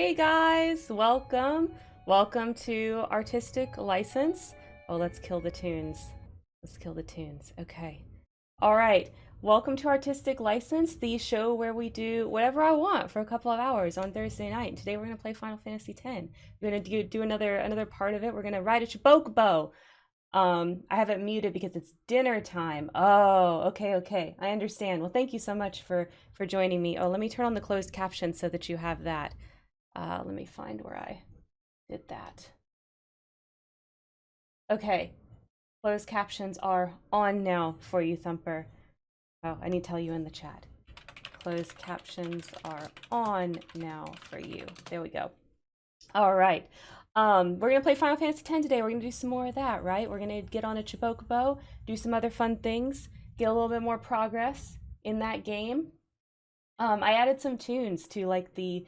Hey guys, welcome. Welcome to Artistic License. Oh, let's kill the tunes. Let's kill the tunes. Okay. All right. Welcome to Artistic License, the show where we do whatever I want for a couple of hours on Thursday night. And today we're going to play Final Fantasy X. We're going to do another part of it. We're going to ride a chocobo. I have it muted because it's dinner time. Oh, okay. I understand. Well, thank you so much for joining me. Oh, let me turn on the closed caption so that you have that. Let me find where I did that. Okay, closed captions are on now for you, Thumper. Oh, I need to tell you in the chat. Closed captions are on now for you. There we go. All right. We're gonna play Final Fantasy X today. We're gonna do some more of that, right? We're gonna get on a chocobo, do some other fun things, get a little bit more progress in that game. I added some tunes to like the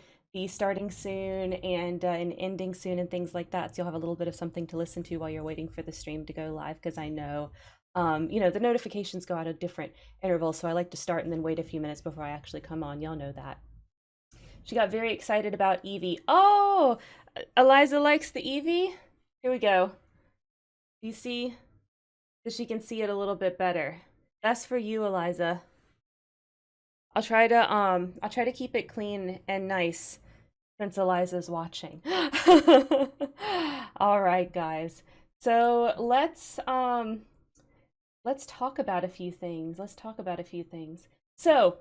starting soon and ending soon and things like that, so you'll have a little bit of something to listen to while you're waiting for the stream to go live. Because I know, the notifications go out at different intervals, so I like to start and then wait a few minutes before I actually come on. Y'all know that. She got very excited about Eevee. Oh, Eliza likes the Eevee. Here we go. You see, so she can see it a little bit better. That's for you, Eliza. I'll try to keep it clean and nice since Eliza's watching. All right, guys. So let's talk about a few things. So,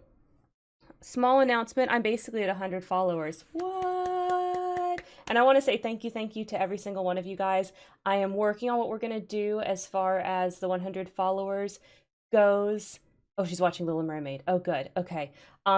small announcement. I'm basically at 100 followers. What? And I want to say thank you to every single one of you guys. I am working on what we're going to do as far as the 100 followers goes. Oh, she's watching Little Mermaid. Oh, good. Okay.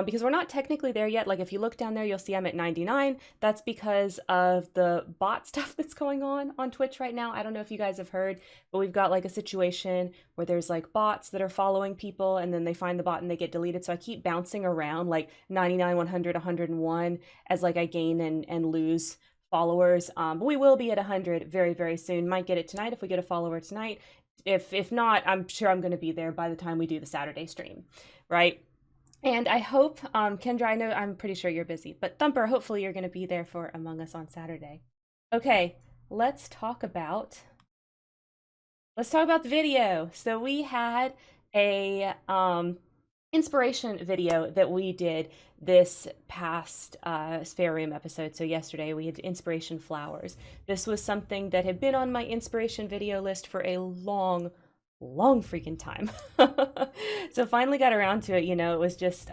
Because we're not technically there yet. Like, if you look down there, you'll see I'm at 99. That's because of the bot stuff that's going on Twitch right now. I don't know if you guys have heard, but we've got like a situation where there's like bots that are following people and then they find the bot and they get deleted. So I keep bouncing around like 99, 100, 101 as like I gain and lose followers. But we will be at 100 very, very soon. Might get it tonight if we get a follower tonight. If not, I'm sure I'm going to be there by the time we do the Saturday stream, right? And I hope, Kendra, I know I'm pretty sure you're busy, but Thumper, hopefully you're going to be there for Among Us on Saturday. Okay, let's talk about the video. So we had a inspiration video that we did this past Spare Room episode. So yesterday we had inspiration flowers. This was something that had been on my inspiration video list for a long freaking time. So finally got around to it. It was just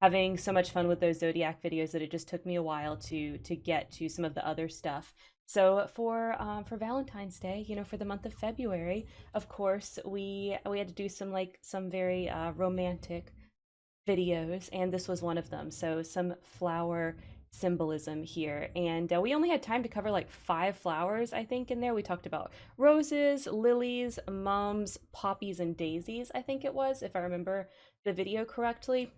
having so much fun with those Zodiac videos that it just took me a while to get to some of the other stuff. So for Valentine's Day, for the month of February, of course, we had to do some very romantic videos, and this was one of them. So some flower symbolism here, and we only had time to cover like 5 flowers, I think, in there. We talked about roses, lilies, mums, poppies, and daisies, I think it was, if I remember the video correctly.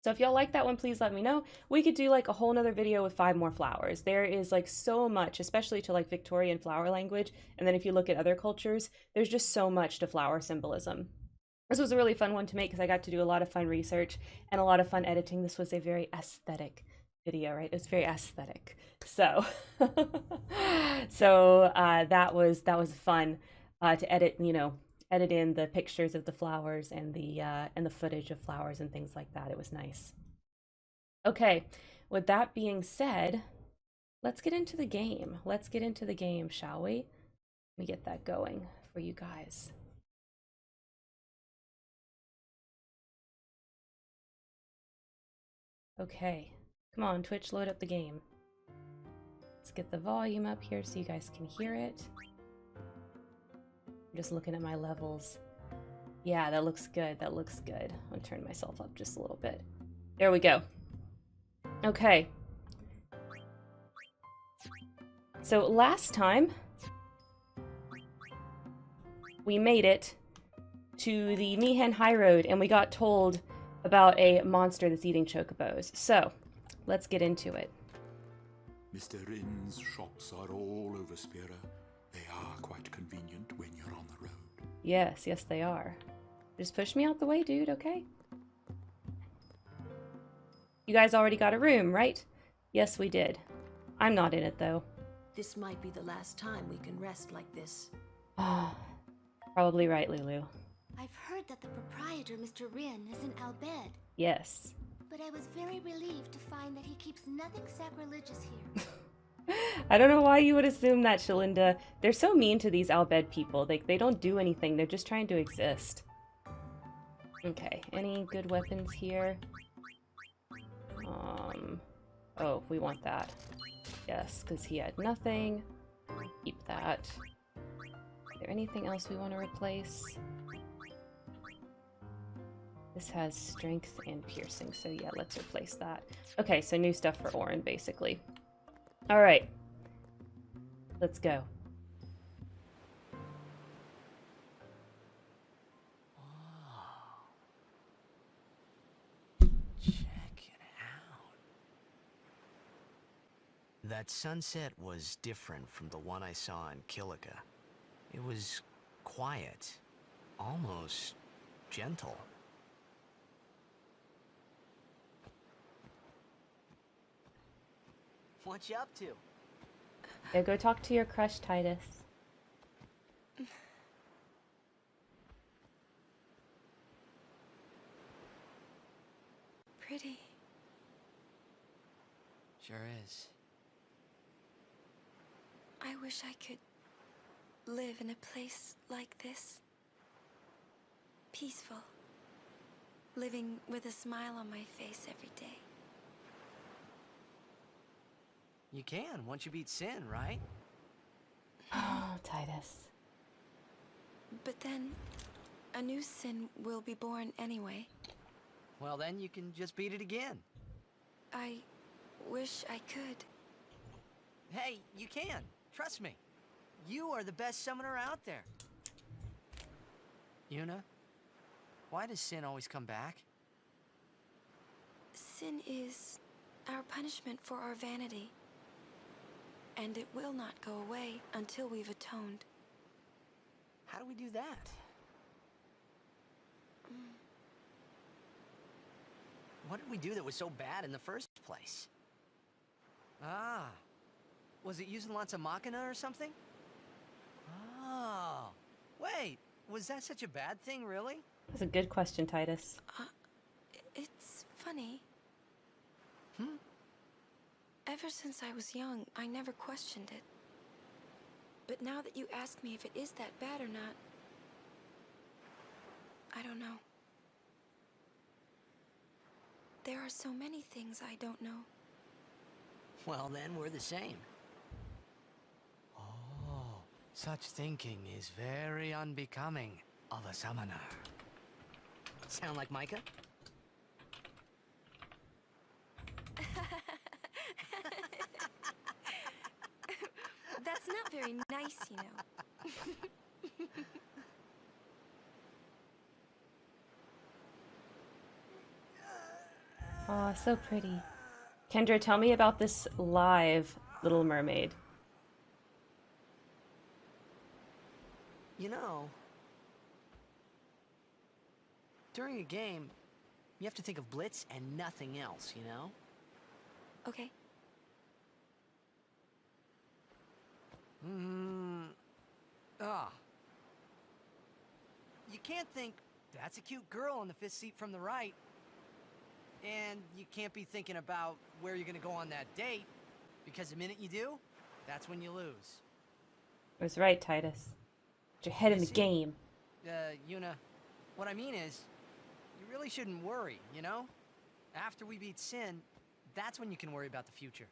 So if y'all like that one, please let me know. We could do like a whole nother video with 5 more flowers. There is like so much, especially to like Victorian flower language. And then if you look at other cultures, there's just so much to flower symbolism. This was a really fun one to make because I got to do a lot of fun research and a lot of fun editing. This was a very aesthetic video, right? It's very aesthetic. So, that was fun to edit, edit in the pictures of the flowers and the footage of flowers and things like that. It was nice. Okay, with that being said, let's get into the game. Shall we? Let me get that going for you guys. Okay, come on, Twitch, load up the game. Let's get the volume up here so you guys can hear it. I'm just looking at my levels. Yeah, that looks good. I'm gonna turn myself up just a little bit. There we go. Okay. So last time, we made it to the Mihen High Road, and we got told about a monster that's eating chocobos. So, let's get into it. Mr. Rin's shops are all over Spira. They are quite convenient when you're on the road. Yes, they are. Just push me out the way, dude, okay? You guys already got a room, right? Yes, we did. I'm not in it, though. This might be the last time we can rest like this. Probably right, Lulu. I've heard that the proprietor, Mr. Rin, is in Al Bhed, Yes. but I was very relieved to find that he keeps nothing sacrilegious here. I don't know why you would assume that, Shalinda. They're so mean to these Al Bhed people. They don't do anything. They're just trying to exist. Okay, any good weapons here? Oh, we want that. Yes, because he had nothing. Keep that. Is there anything else we want to replace? This has strength and piercing, so yeah, let's replace that. Okay, so new stuff for Orin, basically. Alright. Let's go. Check it out. That sunset was different from the one I saw in Kilika. It was quiet, almost gentle. What you up to? Yeah, go talk to your crush, Titus. Pretty. Sure is. I wish I could live in a place like this. Peaceful. Living with a smile on my face every day. You can, once you beat Sin, right? Oh, Titus. But then, a new sin will be born anyway. Well, then you can just beat it again. I wish I could. Hey, you can. Trust me. You are the best summoner out there. Yuna, why does Sin always come back? Sin is our punishment for our vanity. And it will not go away until we've atoned. How do we do that? What did we do that was so bad in the first place? Ah, was it using lots of Machina or something? Oh, wait, was that such a bad thing, really? That's a good question, Titus. It's funny. Ever since I was young, I never questioned it. But now that you ask me if it is that bad or not, I don't know. There are so many things I don't know. Well, then we're the same. Oh, such thinking is very unbecoming of a summoner. Sound like Micah? That's not very nice, you know. Aw, so pretty. Kendra, tell me about this live Little Mermaid. You know, during a game, you have to think of Blitz and nothing else, you know? Okay. You can't think, that's a cute girl on the fifth seat from the right. And you can't be thinking about where you're gonna go on that date, because the minute you do, that's when you lose. I was right, Titus. Get your head in the See, game. Yuna, what I mean is, you really shouldn't worry, you know? After we beat Sin, that's when you can worry about the future.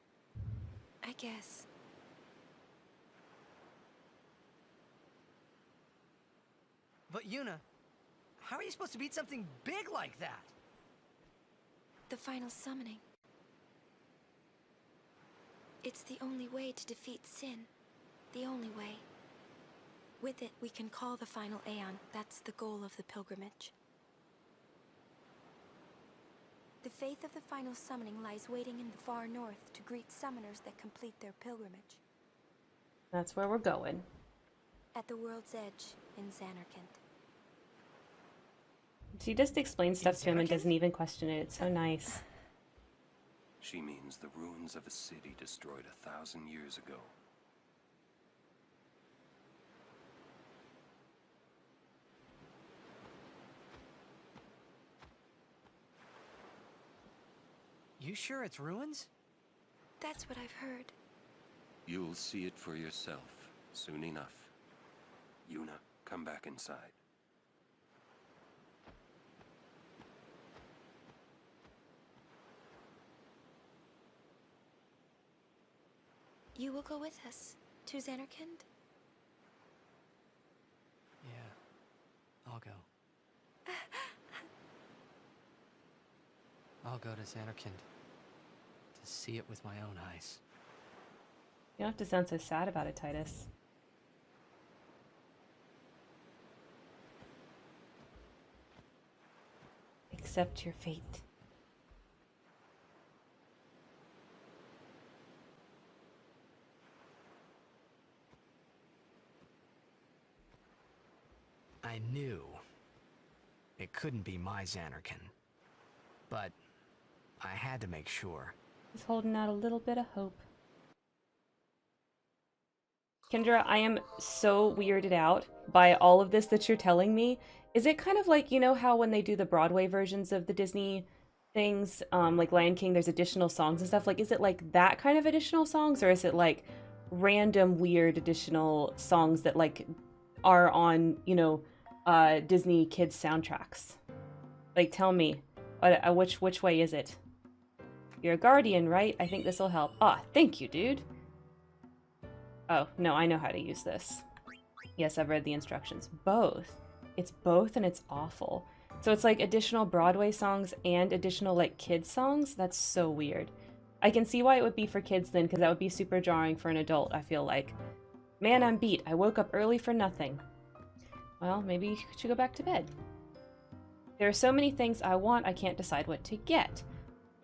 I guess. But Yuna, how are you supposed to beat something big like that? The final summoning. It's the only way to defeat Sin. The only way. With it, we can call the final Aeon. That's the goal of the pilgrimage. The faith of the final summoning lies waiting in the far north to greet summoners that complete their pilgrimage. That's where we're going. At the world's edge in Xanarkand. She just explains stuff to him and American? doesn't even question it. It's so nice. She means the ruins of a city destroyed 1,000 years ago. You sure it's ruins? That's what I've heard. You'll see it for yourself soon enough. Yuna, come back inside. You will go with us to Xanarkand? Yeah, I'll go. I'll go to Xanarkand to see it with my own eyes. You don't have to sound so sad about it, Titus. Accept your fate. I knew it couldn't be my Xanarkand, but I had to make sure. He's holding out a little bit of hope. Kendra, I am so weirded out by all of this that you're telling me. Is it kind of like, you know how when they do the Broadway versions of the Disney things, like Lion King, there's additional songs and stuff? Like, is it like that kind of additional songs, or is it like random weird additional songs that like are on, you know, Disney kids soundtracks? Like, tell me, which way is it? You're a guardian, right? I think this will help. Ah, thank you, dude. Oh, no, I know how to use this. Yes, I've read the instructions. Both. It's both and it's awful. So it's like additional Broadway songs and additional like kids songs? That's so weird. I can see why it would be for kids then, because that would be super jarring for an adult, I feel like. Man, I'm beat. I woke up early for nothing. Well, maybe you should go back to bed. There are so many things I want, I can't decide what to get.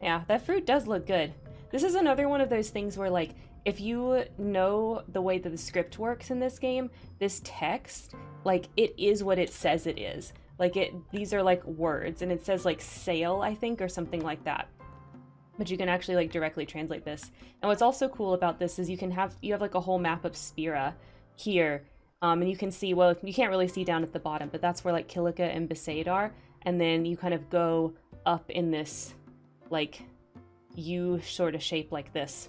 Yeah, that fruit does look good. This is another one of those things where, like, if you know the way that the script works in this game, this text, like, it is what it says it is. Like, these are, like, words, and it says, like, sale, I think, or something like that. But you can actually, like, directly translate this. And what's also cool about this is you have, like, a whole map of Spira here. And you can see, well, you can't really see down at the bottom, but that's where, like, Kilika and Besaid are. And then you kind of go up in this, like, U sort of shape like this.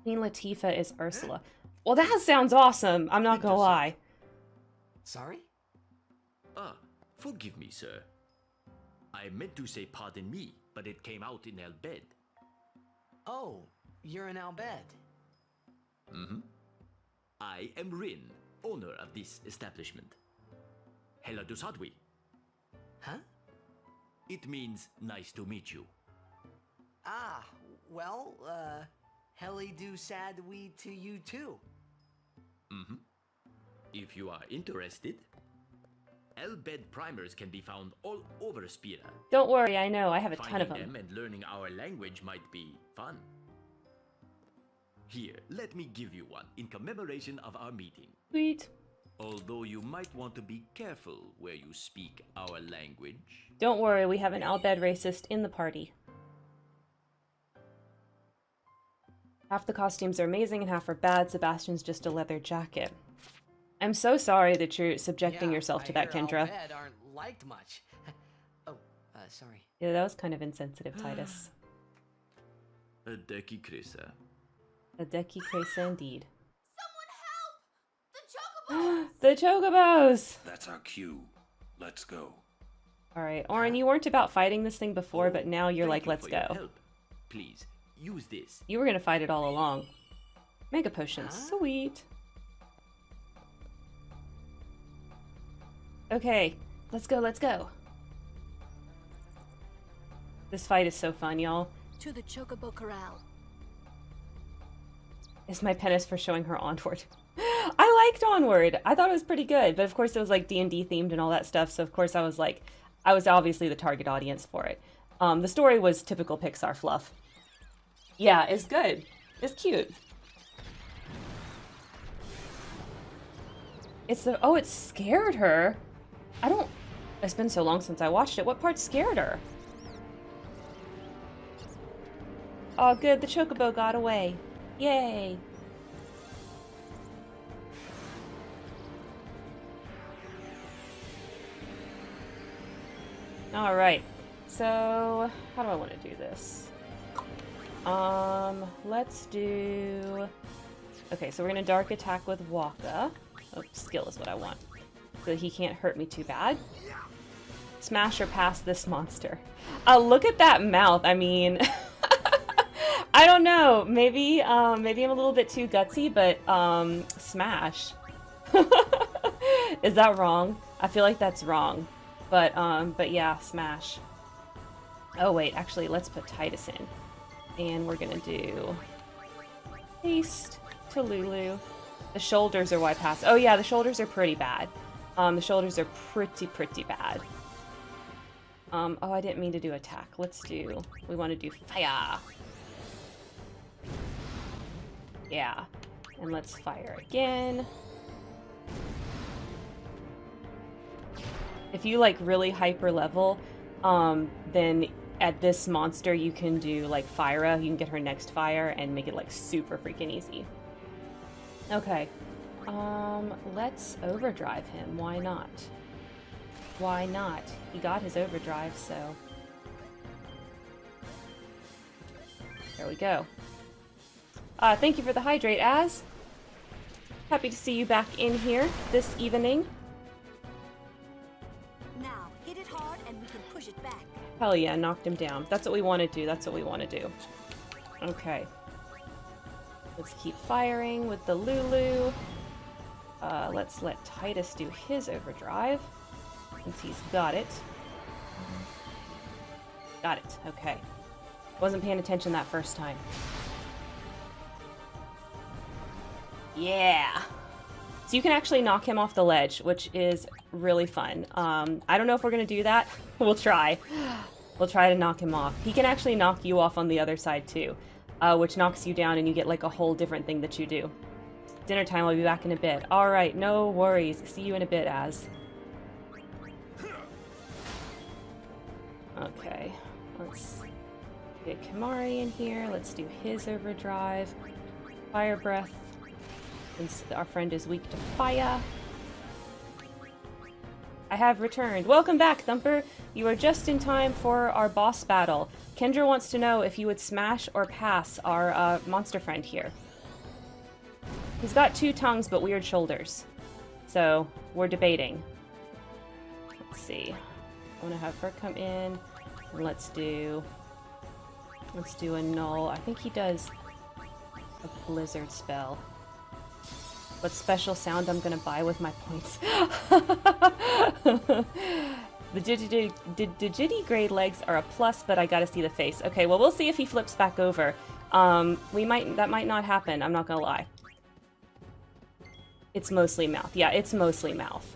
Queen Latifah is Ursula. Well, that sounds awesome. I'm not gonna lie. Sorry? Ah, forgive me, sir. I meant to say pardon me, but it came out in El Bed. Oh, you're in Al Bed. Mm-hmm. I am Rin, owner of this establishment. Hela Dusadwi. Huh? It means nice to meet you. Ah, well, Helly do sad we to you too. Mm-hmm. If you are interested, El Bed primers can be found all over Spira. Don't worry, I know. I have a ton of Finding them. and learning our language might be fun. Here, let me give you one in commemoration of our meeting. Sweet. Although you might want to be careful where you speak our language. Don't worry, we have an Albed racist in the party. Half the costumes are amazing and half are bad. Sebastian's just a leather jacket. I'm so sorry that you're subjecting yourself to that, Kendra. Al Bed aren't liked much. Oh, sorry. Yeah, that was kind of insensitive, Titus. Adeki Krisa. Adeki Kresa indeed. Someone help! The chocobos! That's our cue. Let's go. Alright, Orin, you weren't about fighting this thing before, but now you're like, let's Thank you for go. your help. Please, use this. You were gonna fight it all along. Mega potion, sweet. Okay, let's go, let's go. This fight is so fun, y'all. To the Chocobo Corral. It's my penance for showing her Onward. I liked Onward. I thought it was pretty good, but of course it was like D&D themed and all that stuff, so of course I was like, I was obviously the target audience for it. The story was typical Pixar fluff. Yeah, it's good. It's cute. It's the, oh, it scared her. It's been so long since I watched it. What part scared her? Oh, good. The chocobo got away. Yay. All right. So, how do I want to do this? Let's do... Okay, so we're going to dark attack with Waka. Oh, skill is what I want. So he can't hurt me too bad. Smash or pass this monster. Look at that mouth. I mean... I don't know. Maybe, maybe I'm a little bit too gutsy, but, smash. Is that wrong? I feel like that's wrong. But yeah, smash. Oh wait, actually, let's put Titus in. And we're gonna do... Haste to Lulu. The shoulders are why pass. Oh yeah, the shoulders are pretty bad. The shoulders are pretty bad. Oh, I didn't mean to do attack. Let's do... We want to do fire. Yeah. And let's fire again. If you, like, really hyper level, then at this monster you can do, like, Fyra. You can get her next fire and make it, like, super freaking easy. Okay. Let's overdrive him. Why not? Why not? He got his overdrive, so... There we go. Thank you for the hydrate, Az. Happy to see you back in here this evening. Now, hit it hard and we can push it back. Hell yeah, knocked him down. That's what we want to do. That's what we want to do. Okay. Let's keep firing with the Lulu. Let's let Titus do his overdrive, since he's got it. Got it. Okay. Wasn't paying attention that first time. Yeah! So you can actually knock him off the ledge, which is really fun. I don't know if we're going to do that. We'll try. We'll try to knock him off. He can actually knock you off on the other side too, which knocks you down and you get like a whole different thing that you do. Dinner time, I'll be back in a bit. Alright, no worries. See you in a bit, Az. Okay, let's get Kimari in here. Let's do his overdrive. Fire breath. Since our friend is weak to fire. I have returned. Welcome back, Thumper. You are just in time for our boss battle. Kendra wants to know if you would smash or pass our monster friend here. He's got two tongues but weird shoulders. So, we're debating. Let's see. I want to have her come in. And let's do a null. I think he does a blizzard spell. What special sound I'm gonna buy with my points. The Digity grade legs are a plus, but I gotta see the face. Okay, well we'll see if he flips back over. That might not happen, I'm not gonna lie. It's mostly mouth. Yeah, it's mostly mouth.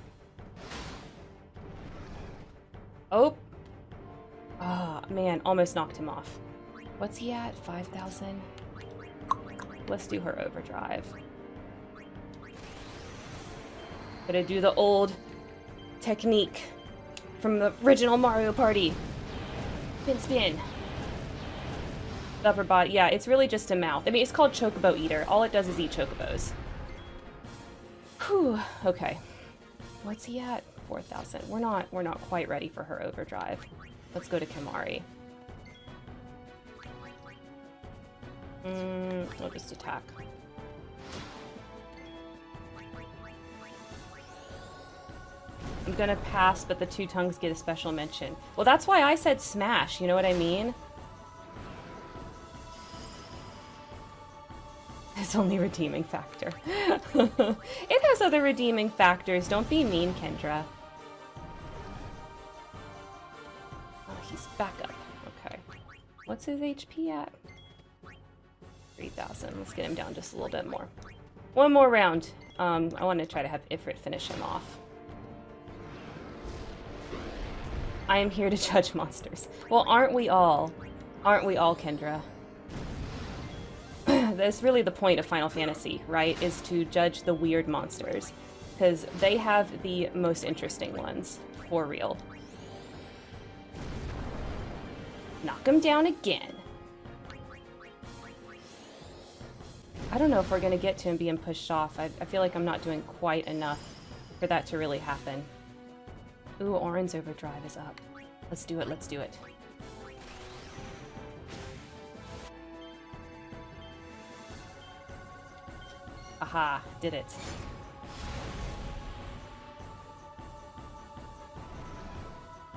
Oh. Ah, man, almost knocked him off. What's he at? 5,000? Let's do her overdrive. Gotta do the old technique from the original Mario Party. Spin, spin. The upper body. Yeah, it's really just a mouth. I mean, it's called Chocobo Eater. All it does is eat chocobos. Whew. Okay. What's he at? 4,000. We're not quite ready for her overdrive. Let's go to Kimari. We'll just attack. I'm gonna pass, but the two tongues get a special mention. Well, that's why I said smash, you know what I mean? It's only redeeming factor. It has other redeeming factors. Don't be mean, Kendra. Oh, he's back up. Okay. What's his HP at? 3,000. Let's get him down just a little bit more. One more round. I want to try to have Ifrit finish him off. I am here to judge monsters. Well, aren't we all? Aren't we all, Kendra? That's really the point of Final Fantasy, right? Is to judge the weird monsters. Because they have the most interesting ones. For real. Knock him down again. I don't know if we're going to get to him being pushed off. I feel like I'm not doing quite enough for that to really happen. Ooh, Orin's Overdrive is up. Let's do it, let's do it. Aha, did it.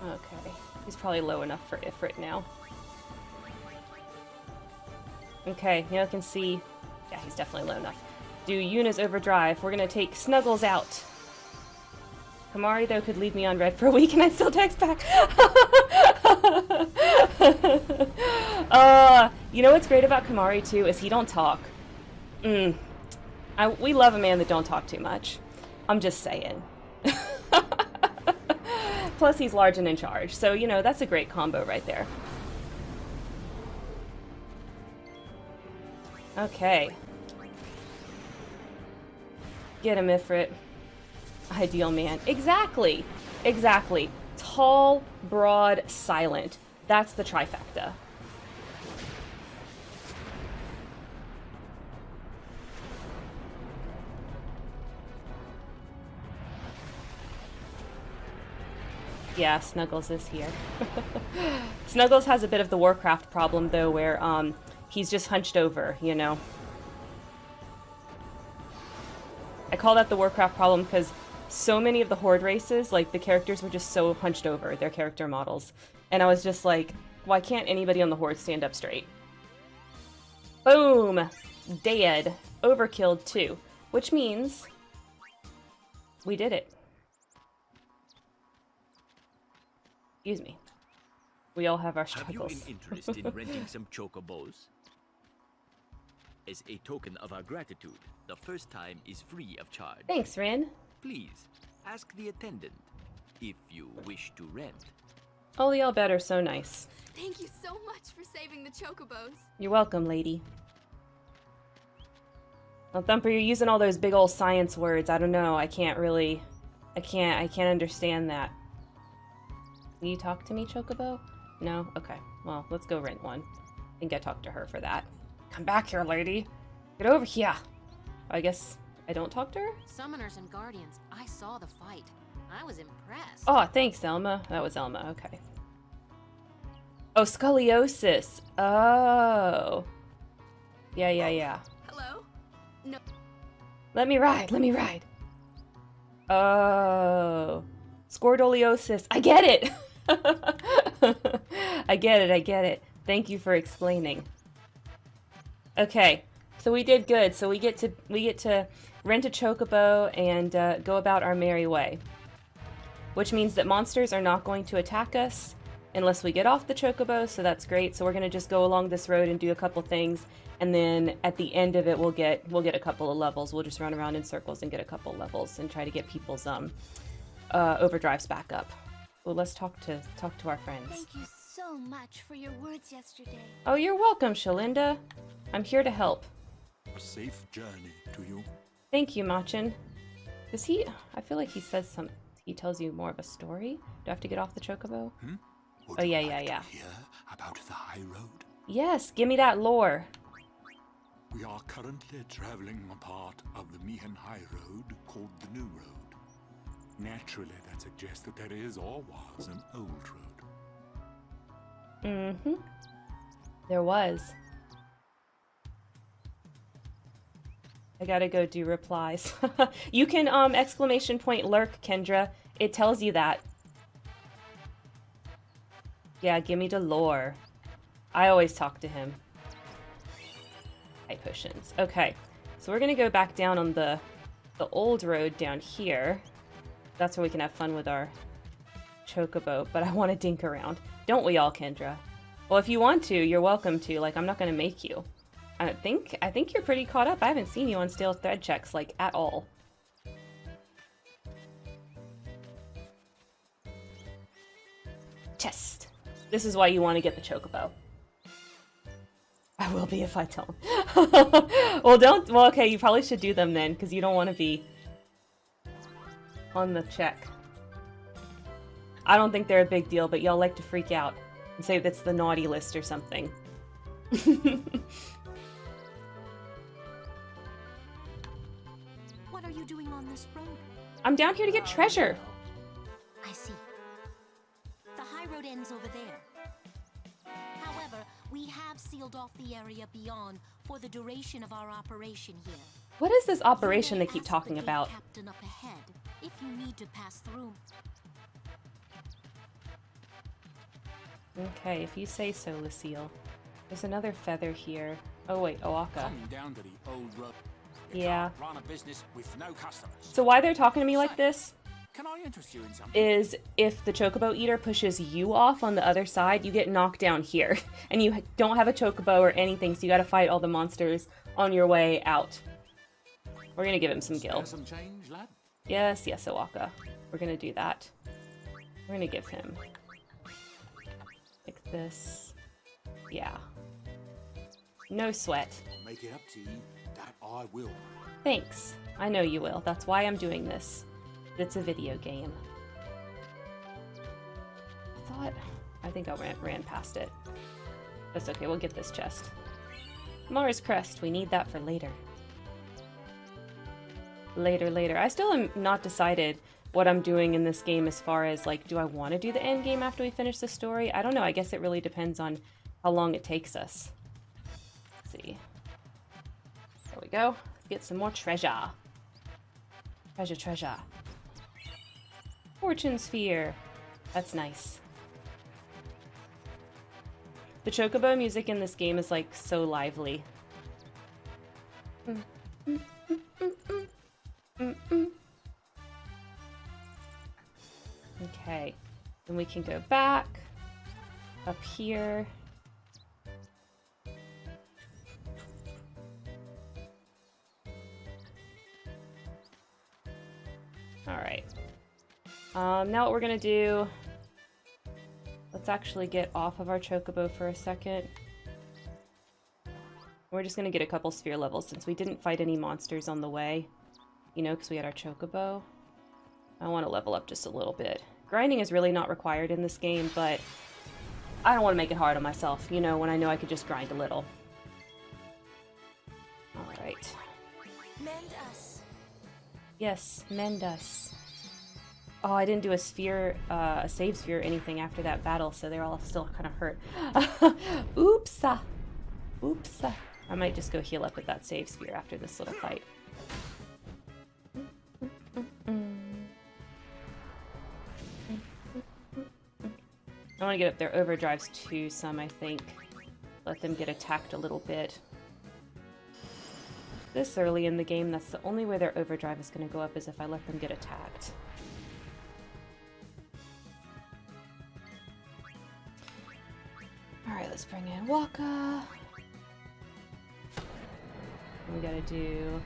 Okay, he's probably low enough for Ifrit now. Okay, now I can see... Yeah, he's definitely low enough. Do Yuna's Overdrive. We're gonna take Snuggles out. Kamari, though, could leave me on red for a week and I'd still text back. You know what's great about Kamari, too, is he don't talk. We love a man that don't talk too much. I'm just saying. Plus, he's large and in charge. So, you know, that's a great combo right there. Okay. Get him, Ifrit. Ideal man. Exactly! Exactly. Tall, broad, silent. That's the trifecta. Yeah, Snuggles is here. Snuggles has a bit of the Warcraft problem, though, where he's just hunched over, you know? I call that the Warcraft problem because so many of the Horde races, like, the characters were just so hunched over, their character models. And I was just like, why can't anybody on the Horde stand up straight? Boom! Dead. Overkilled, too. Which means we did it. Excuse me. We all have our struggles. Have you an interest in renting some chocobos? As a token of our gratitude, the first time is free of charge. Thanks, Rin. Please, ask the attendant if you wish to rent. All y'all better so nice. Thank you so much for saving the chocobos. You're welcome, lady. Well, Thumper, you're using all those big old science words. I don't know. I can't understand that. Will you talk to me, Chocobo? No? Okay. Well, let's go rent one. I think I talked to her for that. Come back here, lady. Get over here. I guess I don't talk to her? Summoners and Guardians, I saw the fight. I was impressed. Oh, thanks, Elma. That was Elma. Okay. Oh, scoliosis. Oh. Yeah. Hello? No. Let me ride. Oh. Scordoliosis. I get it. I get it. Thank you for explaining. Okay, so we did good. So we get to rent a chocobo and go about our merry way, which means that monsters are not going to attack us unless we get off the chocobo. So that's great. So we're gonna just go along this road and do a couple things, and then at the end of it, we'll get a couple of levels. We'll just run around in circles and get a couple levels and try to get people's overdrives back up. Well, let's talk to our friends. Thank you so much for your words yesterday. Oh, you're welcome, Shalinda. I'm here to help. A safe journey to you. Thank you, Machin. Does he... I feel like he says some... He tells you more of a story? Do I have to get off the chocobo? Would Oh, you yeah. like to hear about the High Road? Yes, give me that lore. We are currently traveling a part of the Mihan High Road called the New Road. Naturally, that suggests that there is or was an old road. Mm-hmm. There was. I gotta go do replies. You can, exclamation point lurk, Kendra. It tells you that. Yeah, give me the lore. I always talk to him. High potions. Okay, so we're gonna go back down on the old road down here. That's where we can have fun with our chocobo, but I want to dink around. Don't we all, Kendra? Well, if you want to, you're welcome to. Like, I'm not going to make you. I think you're pretty caught up. I haven't seen you on stale thread checks, like, at all. Chest. This is why you want to get the chocobo. I will be if I don't. Well, okay, you probably should do them then, because you don't want to be on the check. I don't think they're a big deal, but y'all like to freak out and say that's the naughty list or something. you doing on this road? I'm down here to get treasure. I see. The high road ends over there. However, we have sealed off the area beyond for the duration of our operation here. What is this operation You they may keep ask talking the gate about? captain up ahead if you need to pass through. Okay, if you say so, Lucille. There's another feather here. Oh wait, Oaka. Coming down to the old road. You Yeah. can't run a business with no customers. So why they're talking to me like this Can I interest you in something? is if the chocobo eater pushes you off on the other side, you get knocked down here. And you don't have a chocobo or anything, so you gotta fight all the monsters on your way out. We're gonna give him some gil. Spare some change, lad? Yes, yes, Oaka. We're gonna do that. We're gonna give him like this. Yeah. No sweat. I'll make it up to you. That I will. Thanks. I know you will. That's why I'm doing this. It's a video game. I think I ran past it. That's okay, we'll get this chest. Mars Crest, we need that for later. Later. I still am not decided what I'm doing in this game as far as, like, do I want to do the end game after we finish the story? I don't know, I guess it really depends on how long it takes us. Let's see. There we go. Let's get some more treasure. Treasure. Fortune Sphere. That's nice. The chocobo music in this game is, like, so lively. Okay, then we can go back up here. All right. Now what we're gonna do, let's actually get off of our chocobo for a second. We're just gonna get a couple sphere levels since we didn't fight any monsters on the way, you know, because we had our chocobo. I want to level up just a little bit. Grinding is really not required in this game, but I don't want to make it hard on myself, you know, when I know I could just grind a little. Alright. Mend us. Yes, mend us. Oh, I didn't do a sphere, a save sphere or anything after that battle, so they're all still kind of hurt. Oopsa. Oopsa. I might just go heal up with that save sphere after this little fight. I want to get up their overdrives too some, I think. Let them get attacked a little bit. This early in the game, that's the only way their overdrive is going to go up is if I let them get attacked. Alright, let's bring in Waka. We gotta do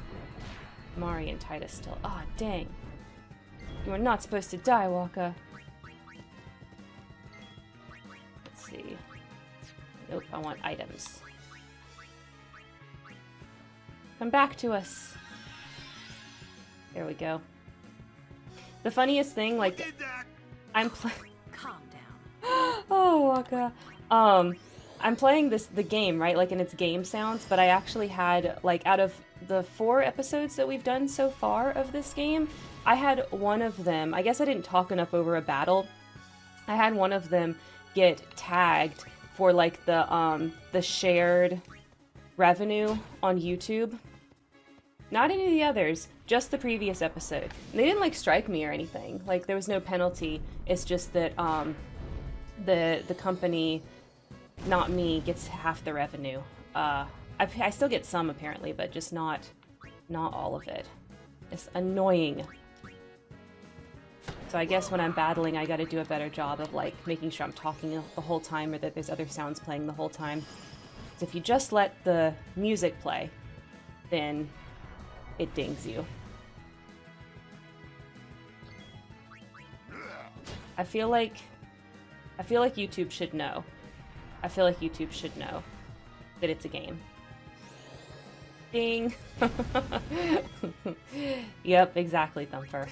Mari and Titus still. Ah, dang. You are not supposed to die, Waka. Let's see. Nope, I want items. Come back to us. There we go. The funniest thing, like, I'm playing. Calm down. Oh, Waka. I'm playing the game, right? Like, in its game sounds, but I actually had, like, out of the 4 episodes that we've done so far of this game, I had one of them, I guess I didn't talk enough over a battle, I had one of them get tagged for, like, the shared revenue on YouTube. Not any of the others, just the previous episode. And they didn't, like, strike me or anything. Like, there was no penalty. It's just that, the company, not me, gets half the revenue. I still get some, apparently, but just not all of it. It's annoying. So I guess when I'm battling, I gotta do a better job of, like, making sure I'm talking the whole time or that there's other sounds playing the whole time. Because if you just let the music play, then it dings you. I feel like YouTube should know. I feel like YouTube should know that it's a game. Ding! Yep, exactly, Thumper.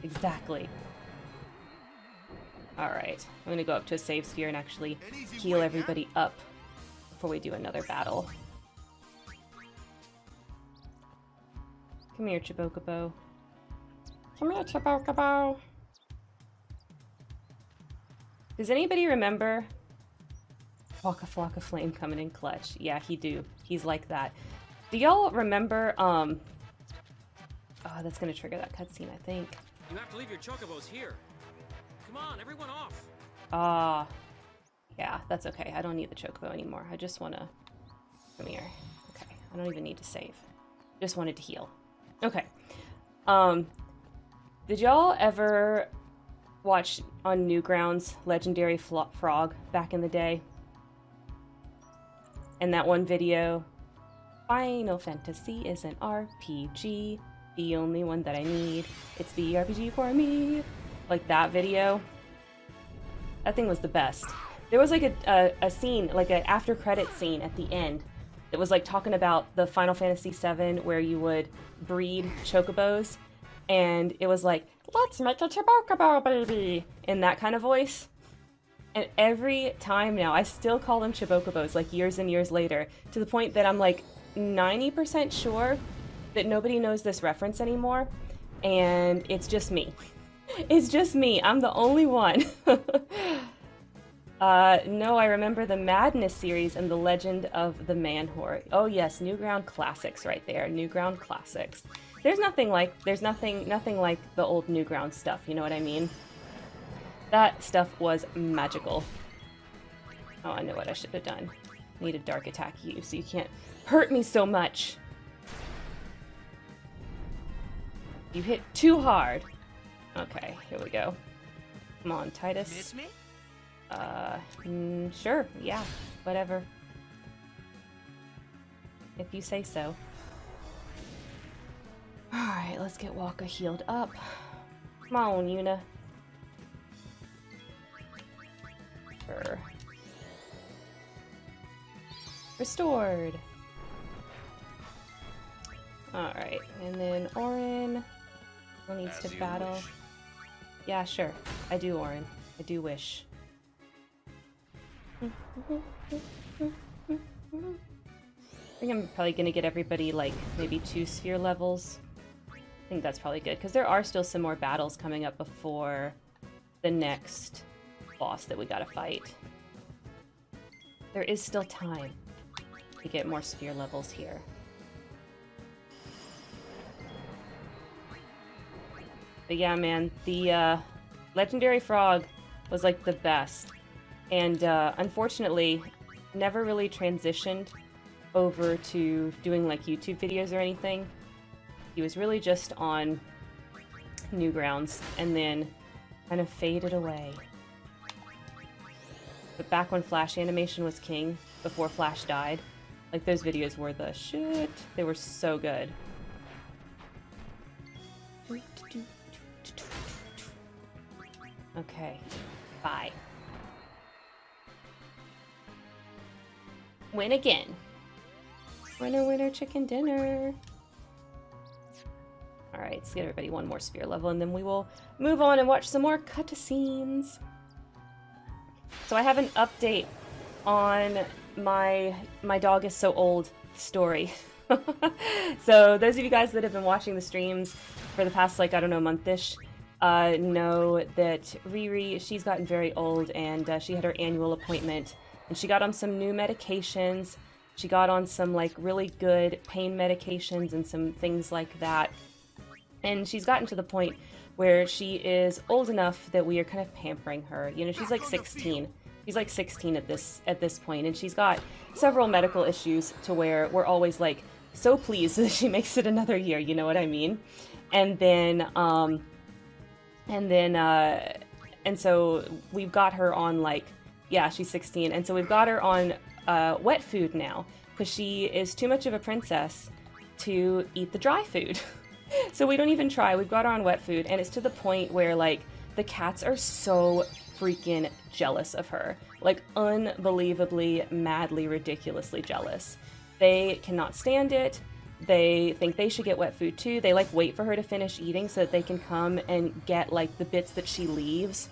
Exactly. Alright, I'm gonna go up to a save sphere and actually heal everybody up before we do another battle. Come here, Chibokobo. Come here, Chibokobo. Does anybody remember Waka Flocka Flame coming in clutch? Yeah, he do. He's like that. Do y'all remember, oh, that's gonna trigger that cutscene, I think. You have to leave your chocobos here. Come on, everyone off. Yeah, that's okay. I don't need the chocobo anymore. I just wanna... Come here. Okay, I don't even need to save. Just wanted to heal. Okay. Did y'all ever watch on Newgrounds Legendary Frog back in the day? And that one video, Final Fantasy is an RPG, the only one that I need. It's the RPG for me. Like that video. That thing was the best. There was like a scene, like an after credit scene at the end. It was like talking about the Final Fantasy VII where you would breed chocobos. And it was like, let's make a chocobo baby, in that kind of voice. And every time now, I still call them chibokobos, like years and years later, to the point that I'm like 90% sure that nobody knows this reference anymore, and it's just me. It's just me. I'm the only one. No, I remember the Madness series and the Legend of the Manhor. Oh yes, Newground classics right there. Newground classics. There's nothing like the old Newground stuff, you know what I mean? That stuff was magical. Oh, I know what I should have done. I need a dark attack you so you can't hurt me so much. You hit too hard. Okay, here we go. Come on, Titus. Miss me? Sure, yeah, whatever. If you say so. Alright, let's get Waka healed up. Come on, Yuna. Restored. Alright, and then Orin still needs to battle. Wish. Yeah, sure. I do, Orin. I do wish. I think I'm probably gonna get everybody like maybe 2 sphere levels. I think that's probably good, because there are still some more battles coming up before the next boss that we gotta fight. There is still time to get more sphere levels here. But yeah, man, the Legendary Frog was like the best. And unfortunately, never really transitioned over to doing like YouTube videos or anything. He was really just on Newgrounds and then kind of faded away. But back when Flash animation was king, before Flash died, like those videos were the shit. They were so good. Okay, bye. Win again. Winner, winner, chicken dinner. Alright, let's get everybody 1 more sphere level, and then we will move on and watch some more cutscenes. So I have an update on my dog is so old story. So those of you guys that have been watching the streams for the past, like, I don't know, month-ish, know that Riri, she's gotten very old, and she had her annual appointment, and she got on some new medications. She got on some, like, really good pain medications and some things like that. And she's gotten to the point where she is old enough that we are kind of pampering her. You know, she's like 16. She's like 16 at this point, and she's got several medical issues to where we're always like so pleased that she makes it another year, you know what I mean? And so we've got her on, like, yeah, she's 16, and so we've got her on wet food now because she is too much of a princess to eat the dry food. So we don't even try. We've got her on wet food, and it's to the point where, like, the cats are so freaking jealous of her. Like, unbelievably, madly, ridiculously jealous. They cannot stand it. They think they should get wet food too. They, like, wait for her to finish eating so that they can come and get, like, the bits that she leaves.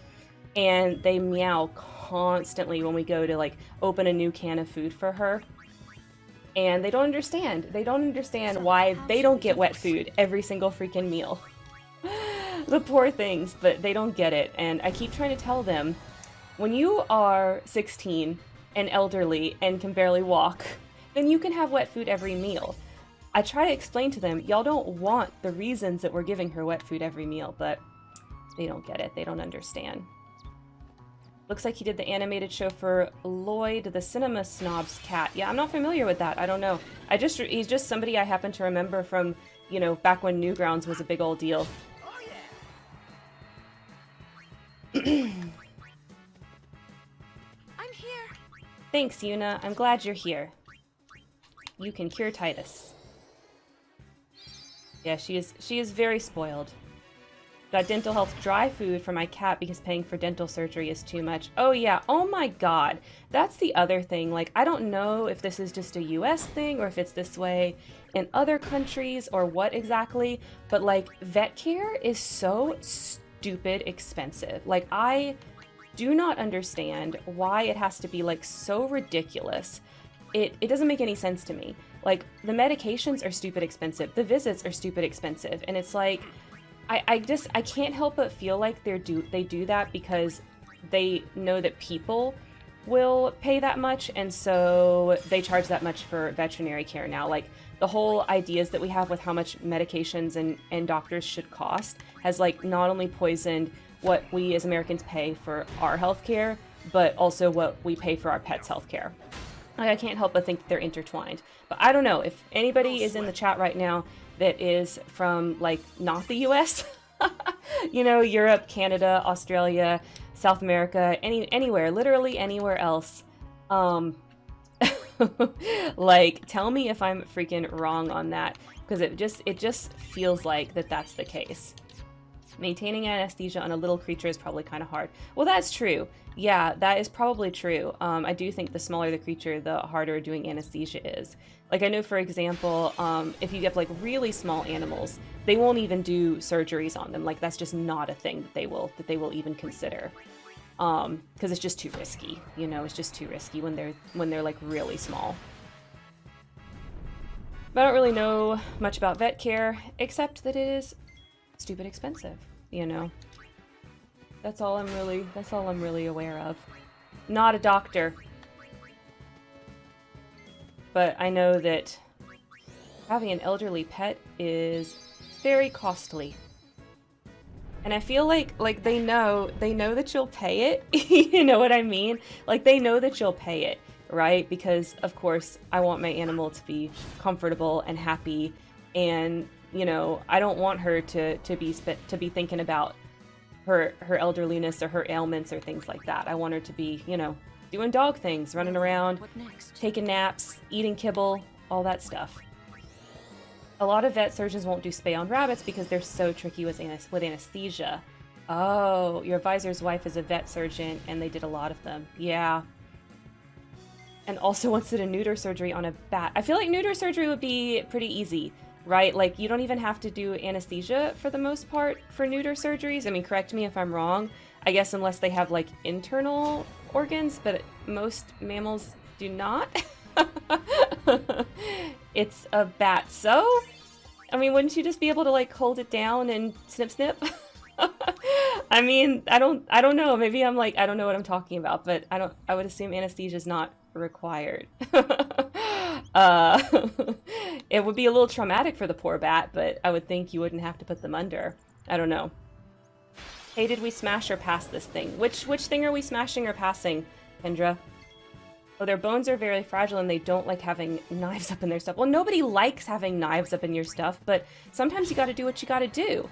And they meow constantly when we go to, like, open a new can of food for her. And they don't understand. They don't understand why they don't get wet food every single freaking meal. The poor things, but they don't get it. And I keep trying to tell them, when you are 16 and elderly and can barely walk, then you can have wet food every meal. I try to explain to them, y'all don't want the reasons that we're giving her wet food every meal, but they don't get it. They don't understand. Looks like he did the animated show for Lloyd, the Cinema Snob's cat. Yeah, I'm not familiar with that. I don't know. He's just somebody I happen to remember from, you know, back when Newgrounds was a big old deal. I'm here. Thanks, Yuna. I'm glad you're here. You can cure Titus. Yeah, she is very spoiled. Got dental health dry food for my cat because paying for dental surgery is too much. Oh yeah, oh my god. That's the other thing. Like, I don't know if this is just a US thing or if it's this way in other countries or what exactly, but like, vet care is so stupid expensive. Like, I do not understand why it has to be like so ridiculous. It doesn't make any sense to me. Like, the medications are stupid expensive, the visits are stupid expensive, and it's like, I can't help but feel like they do that because they know that people will pay that much, and so they charge that much for veterinary care now. Like, the whole ideas that we have with how much medications and doctors should cost has like not only poisoned what we as Americans pay for our healthcare, but also what we pay for our pets' healthcare. Like, I can't help but think they're intertwined. But I don't know if anybody is in the chat right now that is from, like, not the US, you know, Europe, Canada, Australia, South America, anywhere, literally anywhere else. Like, tell me if I'm freaking wrong on that, because it just feels like that's the case. Maintaining anesthesia on a little creature is probably kind of hard. Well, that's true. Yeah, that is probably true. I do think the smaller the creature, the harder doing anesthesia is. Like, I know, for example, if you get like really small animals, they won't even do surgeries on them. Like, that's just not a thing that they will even consider, because it's just too risky. You know, it's just too risky when they're like really small. But I don't really know much about vet care, except that it is stupid expensive, you know. That's all I'm really aware of. Not a doctor. But I know that having an elderly pet is very costly. And I feel like they know that you'll pay it. You know what I mean? Like, they know that you'll pay it, right? Because of course I want my animal to be comfortable and happy, and you know, I don't want her to be thinking about her elderliness or her ailments or things like that. I want her to be, you know, doing dog things, running around, taking naps, eating kibble, all that stuff. A lot of vet surgeons won't do spay on rabbits because they're so tricky with anesthesia. Oh, your advisor's wife is a vet surgeon and they did a lot of them. Yeah. And also once did a neuter surgery on a bat. I feel like neuter surgery would be pretty easy, right? Like, you don't even have to do anesthesia for the most part for neuter surgeries. I mean, correct me if I'm wrong. I guess unless they have like internal organs, but most mammals do not. It's a bat, so I mean, wouldn't you just be able to like hold it down and snip snip? I mean, I don't know. Maybe I'm like, I don't know what I'm talking about, but I would assume anesthesia is not required. It would be a little traumatic for the poor bat, but I would think you wouldn't have to put them under. I don't know. Hey, did we smash or pass this thing? Which thing are we smashing or passing, Kendra? Oh, their bones are very fragile and they don't like having knives up in their stuff. Well, nobody likes having knives up in your stuff, but sometimes you gotta do what you gotta do.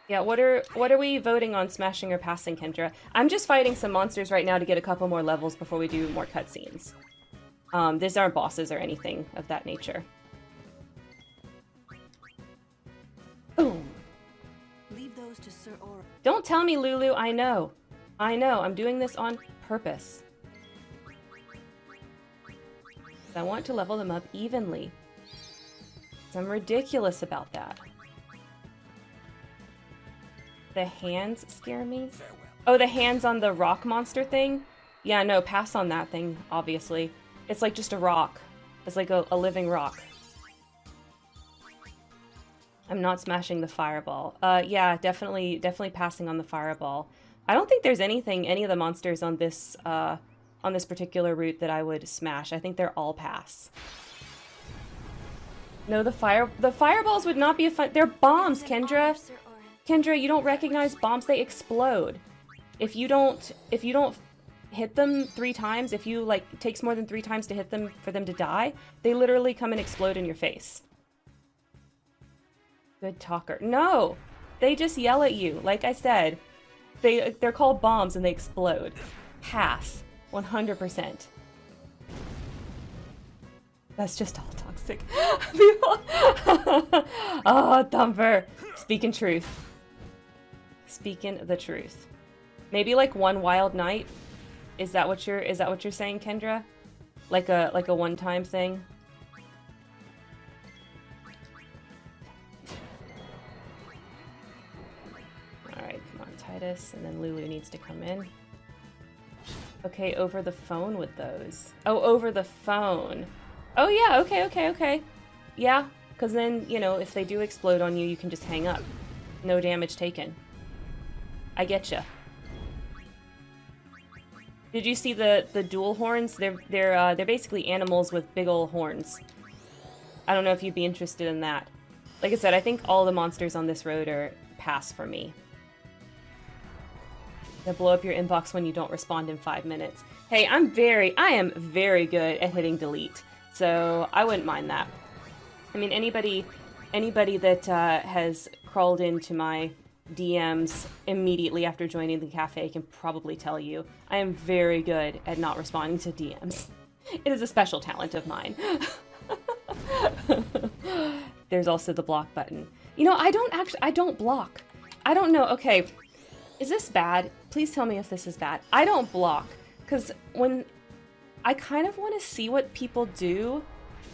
Yeah, what are we voting on, smashing or passing, Kendra? I'm just fighting some monsters right now to get a couple more levels before we do more cutscenes. These aren't bosses or anything of that nature. Boom. Leave those to Sir Aura. Don't tell me, Lulu. I know. I'm doing this on purpose. I want to level them up evenly. I'm ridiculous about that. The hands scare me. Oh, the hands on the rock monster thing? Yeah, no, pass on that thing, obviously. It's like just a rock. It's like a living rock. I'm not smashing the fireball. Yeah, definitely passing on the fireball. I don't think there's any of the monsters on this particular route that I would smash. I think they're all pass. No, the fireballs would not be a fun. They're bombs, Kendra. Kendra, you don't recognize bombs. They explode. If you don't hit them 3 times, if you like it takes more than 3 times to hit them for them to die, they literally come and explode in your face. Good talker. No, they just yell at you. Like I said, they're called bombs and they explode. Pass. 100%. That's just all toxic. People. Oh, Thumper. Speaking truth. Speaking the truth. Maybe like one wild night. Is that what you're saying, Kendra? Like a one-time thing? Alright, come on, Titus, and then Lulu needs to come in. Okay, over the phone with those. Oh, over the phone. Oh yeah, okay. Yeah, because then, you know, if they do explode on you, you can just hang up. No damage taken. I getcha. Did you see the dual horns? They're basically animals with big ol' horns. I don't know if you'd be interested in that. Like I said, I think all the monsters on this road are pass for me. They'll blow up your inbox when you don't respond in 5 minutes. Hey, I am very good at hitting delete, so I wouldn't mind that. I mean, anybody that has crawled into my DMs immediately after joining the cafe can probably tell you I am very good at not responding to DMs. It is a special talent of mine. There's also the block button. You know, I don't block. I don't know. Okay, is this bad? Please tell me if this is bad. I don't block because when I kind of want to see what people do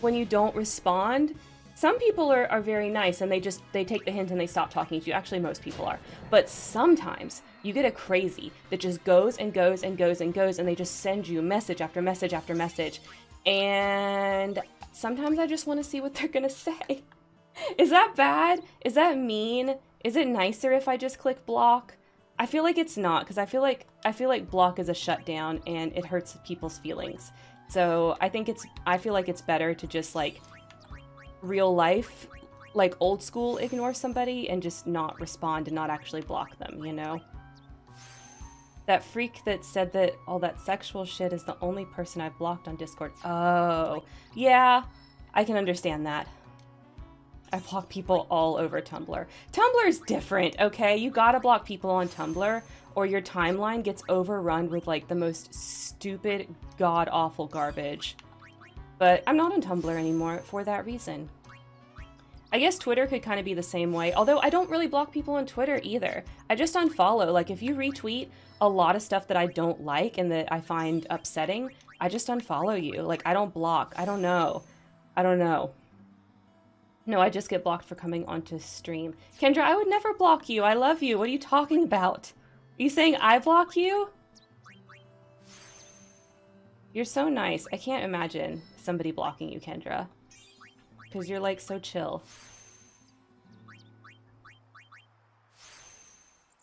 when you don't respond. Some people are very nice and they take the hint and they stop talking to you. Actually, most people are. But sometimes you get a crazy that just goes and goes and goes and goes and they just send you message after message after message. And sometimes I just want to see what they're going to say. Is that bad? Is that mean? Is it nicer if I just click block? I feel like it's not, because I feel like block is a shutdown and it hurts people's feelings. So I feel like it's better to just like real life, like old school, ignore somebody and just not respond and not actually block them, you know? That freak that said that all that sexual shit is the only person I've blocked on Discord. Oh, yeah, I can understand that. I block people all over Tumblr. Tumblr's different, okay? You gotta block people on Tumblr or your timeline gets overrun with like the most stupid, god-awful garbage. But I'm not on Tumblr anymore for that reason. I guess Twitter could kind of be the same way, although I don't really block people on Twitter either. I just unfollow. Like, if you retweet a lot of stuff that I don't like and that I find upsetting, I just unfollow you. Like, I don't block. I don't know. No, I just get blocked for coming onto stream. Kendra, I would never block you. I love you. What are you talking about? Are you saying I block you? You're so nice. I can't imagine somebody blocking you, Kendra. Because you're like so chill.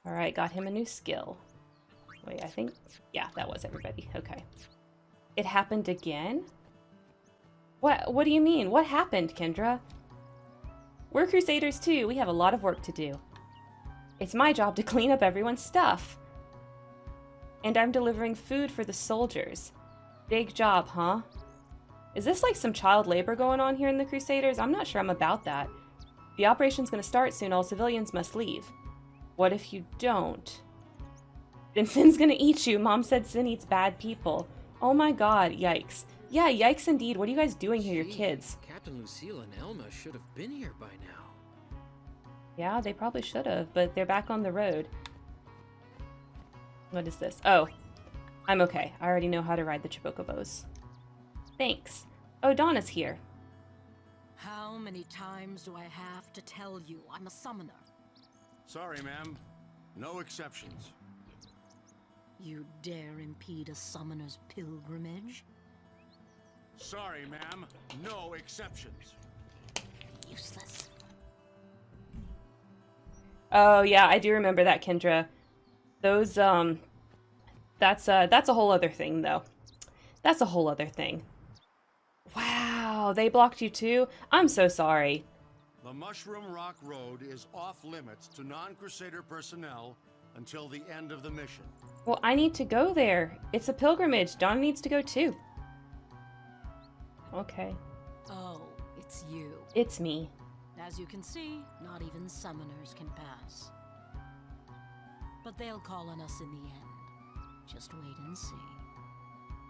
Alright, got him a new skill. Wait, I think... yeah, that was everybody. Okay. It happened again? What do you mean? What happened, Kendra? We're Crusaders too. We have a lot of work to do. It's my job to clean up everyone's stuff. And I'm delivering food for the soldiers. Big job, huh? Is this like some child labor going on here in the Crusaders? I'm not sure I'm about that. The operation's gonna start soon. All civilians must leave. What if you don't? Then Sin's gonna eat you. Mom said Sin eats bad people. Oh my god, yikes. Yeah, yikes indeed. What are you guys doing here, your kids? Captain Lucille and Elma should have been here by now. Yeah, they probably should have, but they're back on the road. What is this? Oh, I'm okay. I already know how to ride the Chibocobos. Thanks. Oh, Donna's here. How many times do I have to tell you I'm a summoner? Sorry, ma'am. No exceptions. You dare impede a summoner's pilgrimage? Sorry, ma'am. No exceptions. Useless. Oh yeah, I do remember that, Kendra. Those that's a whole other thing though. That's a whole other thing. Wow, they blocked you too? I'm so sorry. The Mushroom Rock Road is off limits to non-Crusader personnel until the end of the mission. Well, I need to go there. It's a pilgrimage. Donna needs to go too. Okay. Oh, it's you. It's me. As you can see, not even summoners can pass. But they'll call on us in the end. Just wait and see.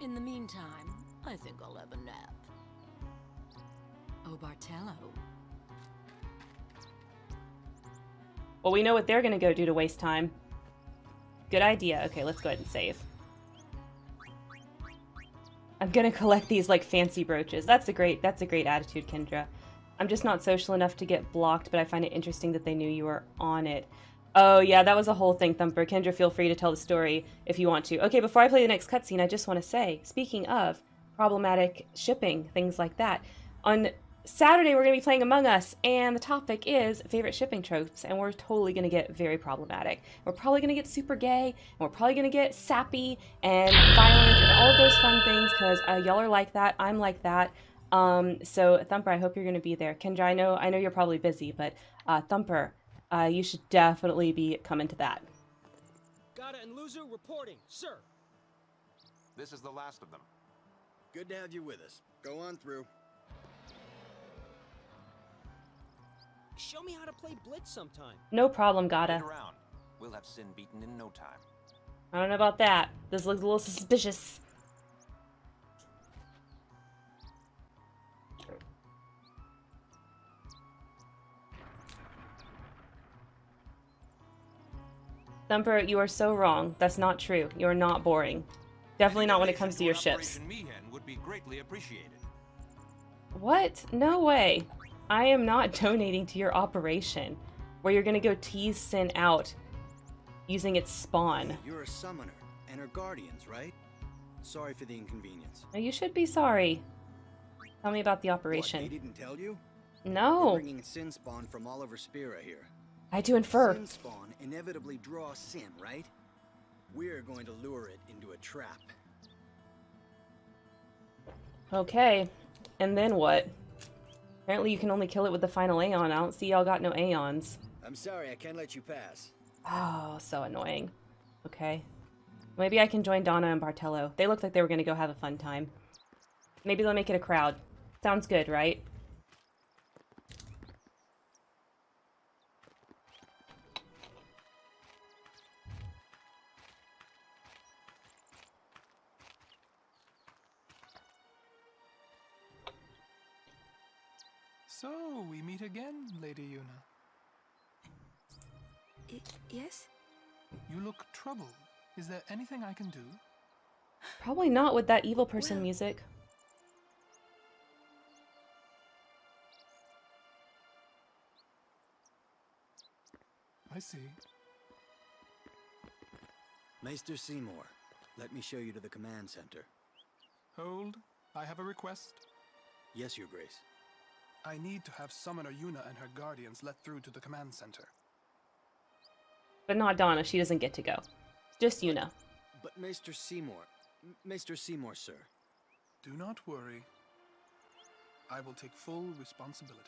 In the meantime, I think I'll have a nap. Oh, Bartello. Well, we know what they're gonna go do to waste time. Good idea. Okay, let's go ahead and save. I'm gonna collect these like fancy brooches. That's a great attitude, Kendra. I'm just not social enough to get blocked, but I find it interesting that they knew you were on it. Oh yeah, that was a whole thing, Thumper. Kendra, feel free to tell the story if you want to. Okay, before I play the next cutscene, I just want to say, speaking of problematic shipping, things like that, on Saturday we're going to be playing Among Us, and the topic is favorite shipping tropes, and we're totally going to get very problematic. We're probably going to get super gay, and we're probably going to get sappy and violent and all of those fun things, because y'all are like that, I'm like that. So Thumper, I hope you're going to be there. Kendra, I know you're probably busy, but Thumper, you should definitely be coming to that. Gata and Luzu reporting, sir. This is the last of them. Good to have you with us. Go on through. Show me how to play Blitz sometime. No problem, Gata. Wait around. We'll have Sin beaten in no time. I don't know about that. This looks a little suspicious. Thumper, you are so wrong. That's not true. You are not boring. Definitely not when it comes to your ships. Would be greatly appreciated. What? No way. I am not donating to your operation, where you're gonna go tease Sin out using its spawn. You're a summoner, and her guardians, right? Sorry for the inconvenience. Now, you should be sorry. Tell me about the operation. What, they didn't tell you? No. We're bringing Sin spawn from all over Spira here. I do infer. Sin spawn inevitably draws Sin, right? We're going to lure it into a trap. Okay. And then what? Apparently you can only kill it with the final Aeon. I don't see y'all got no Aeons. I'm sorry, I can't let you pass. Oh, so annoying. Okay. Maybe I can join Donna and Bartello. They looked like they were going to go have a fun time. Maybe they'll make it a crowd. Sounds good, right? So, we meet again, Lady Yuna. Yes? You look troubled. Is there anything I can do? Probably not with that evil person music. I see. Maester Seymour, let me show you to the command center. Hold. I have a request. Yes, Your Grace. I need to have Summoner Yuna and her guardians let through to the command center. But not Donna. She doesn't get to go. Just Yuna. But Maester Seymour... Maester Seymour, sir. Do not worry. I will take full responsibility.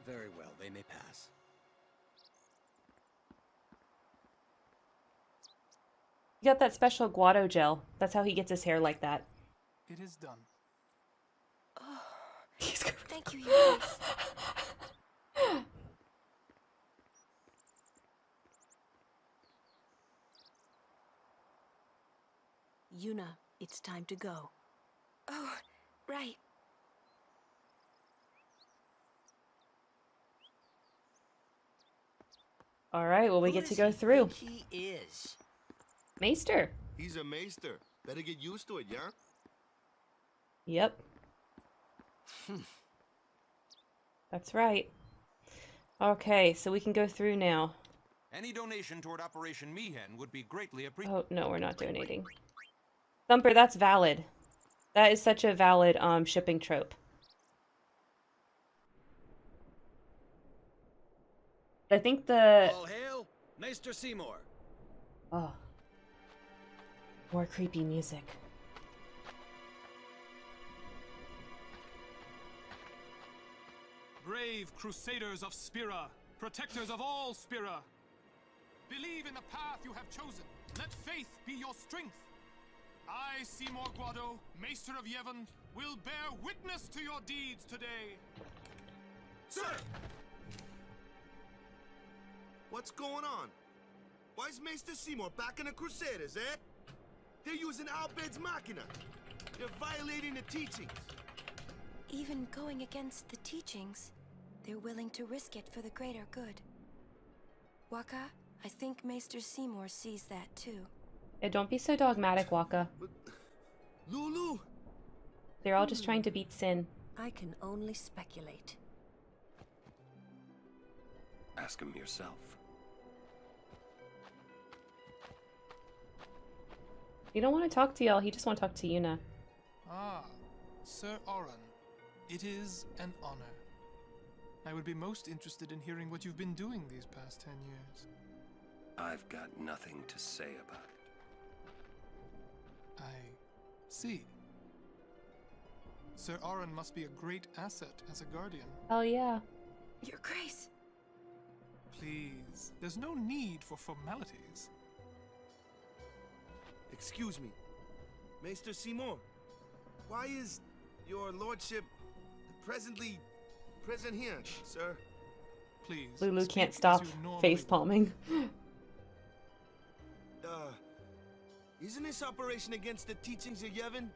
Very well, they may pass. He got that special Guado gel. That's how he gets his hair like that. It is done. Oh, thank you, Your Grace. Yuna, it's time to go. Oh, right. All right, well, we get to go through. He is. Maester. He's a maester. Better get used to it, yeah? Yep. That's right. Okay, so we can go through now. Any donation toward Operation Mihen would be greatly appreciated. Oh, no, we're not donating. Thumper, that's valid. That is such a valid shipping trope. I think the... All hail, Maester Seymour. Oh. More creepy music. Brave crusaders of Spira, protectors of all Spira. Believe in the path you have chosen. Let faith be your strength. I, Seymour Guado, Maester of Yevon, will bear witness to your deeds today. Sir! What's going on? Why is Maester Seymour backing the Crusaders, eh? They're using Albed's Machina. They're violating the teachings. Even going against the teachings, they're willing to risk it for the greater good. Waka, I think Maester Seymour sees that too. Yeah, don't be so dogmatic, Waka. Lulu! They're all just trying to beat sin. I can only speculate. Ask him yourself. He don't want to talk to y'all, he just want to talk to Yuna. Ah, Sir Oran. It is an honor. I would be most interested in hearing what you've been doing these past 10 years. I've got nothing to say about it. I see. Sir Oran must be a great asset as a guardian. Oh yeah. Your Grace. Please, there's no need for formalities. Excuse me. Maester Seymour, why is your lordship presently present here, sir? Please. Lulu can't stop face palming. Isn't this operation against the teachings of Yevon?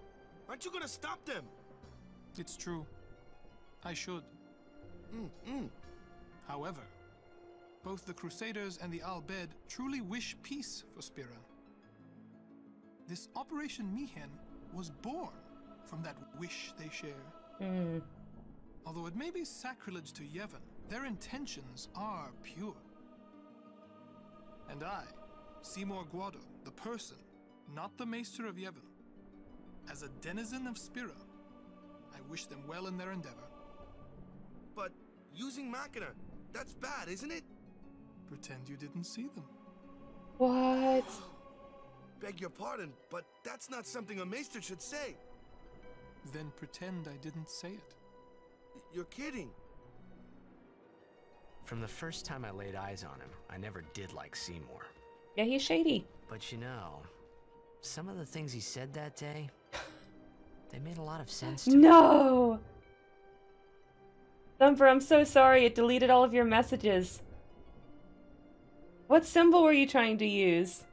Aren't you gonna stop them? It's true. I should. However, both the Crusaders and the Al-Bed truly wish peace for Spira. This Operation Mihen was born from that wish they share. Although it may be sacrilege to Yevon, their intentions are pure. And I, Seymour Guado, the person, not the Maester of Yevon, as a denizen of Spira, I wish them well in their endeavor. But using Machina, that's bad, isn't it? Pretend you didn't see them. What? Beg your pardon, but that's not something a Maester should say. Then pretend I didn't say it. You're kidding. From the first time I laid eyes on him, I never did like Seymour. Yeah, he's shady. But you know, some of the things he said that day, they made a lot of sense to me. No! Thumper, I'm so sorry. It deleted all of your messages. What symbol were you trying to use?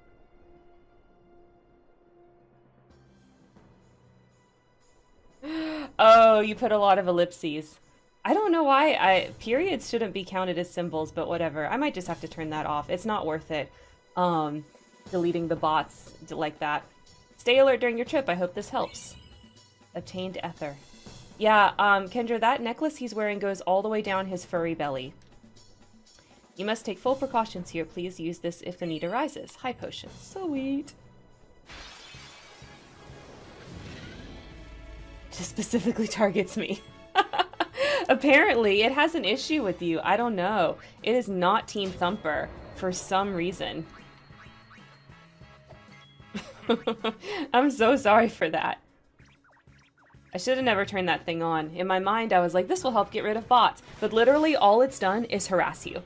Oh, you put a lot of ellipses. I don't know why. Periods shouldn't be counted as symbols, but whatever. I might just have to turn that off. It's not worth it. Deleting the bots like that. Stay alert during your trip. I hope this helps. Obtained ether. Yeah, Kendra, that necklace he's wearing goes all the way down his furry belly. You must take full precautions here. Please use this if the need arises. High potion. Sweet. Just specifically targets me. Apparently, it has an issue with you. I don't know. It is not Team Thumper for some reason. I'm so sorry for that. I should have never turned that thing on. In my mind, I was like, this will help get rid of bots. But literally, all it's done is harass you.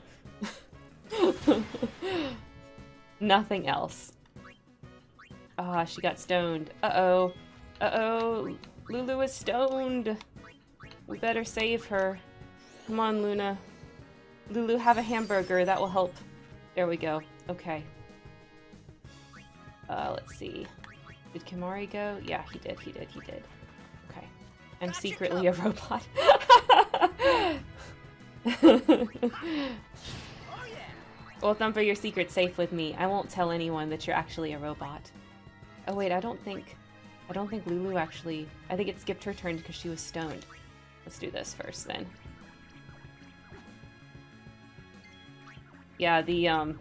Nothing else. Ah, she got stoned. Uh-oh. Uh-oh. Lulu is stoned. We better save her. Come on, Luna. Lulu, have a hamburger. That will help. There we go. Okay. Let's see. Did Kimari go? Yeah, he did. He did. He did. Okay. I'm secretly a robot. Well, Thumper, your secret's safe with me. I won't tell anyone that you're actually a robot. Oh wait, I don't think Lulu actually... I think it skipped her turn because she was stoned. Let's do this first, then. Yeah, the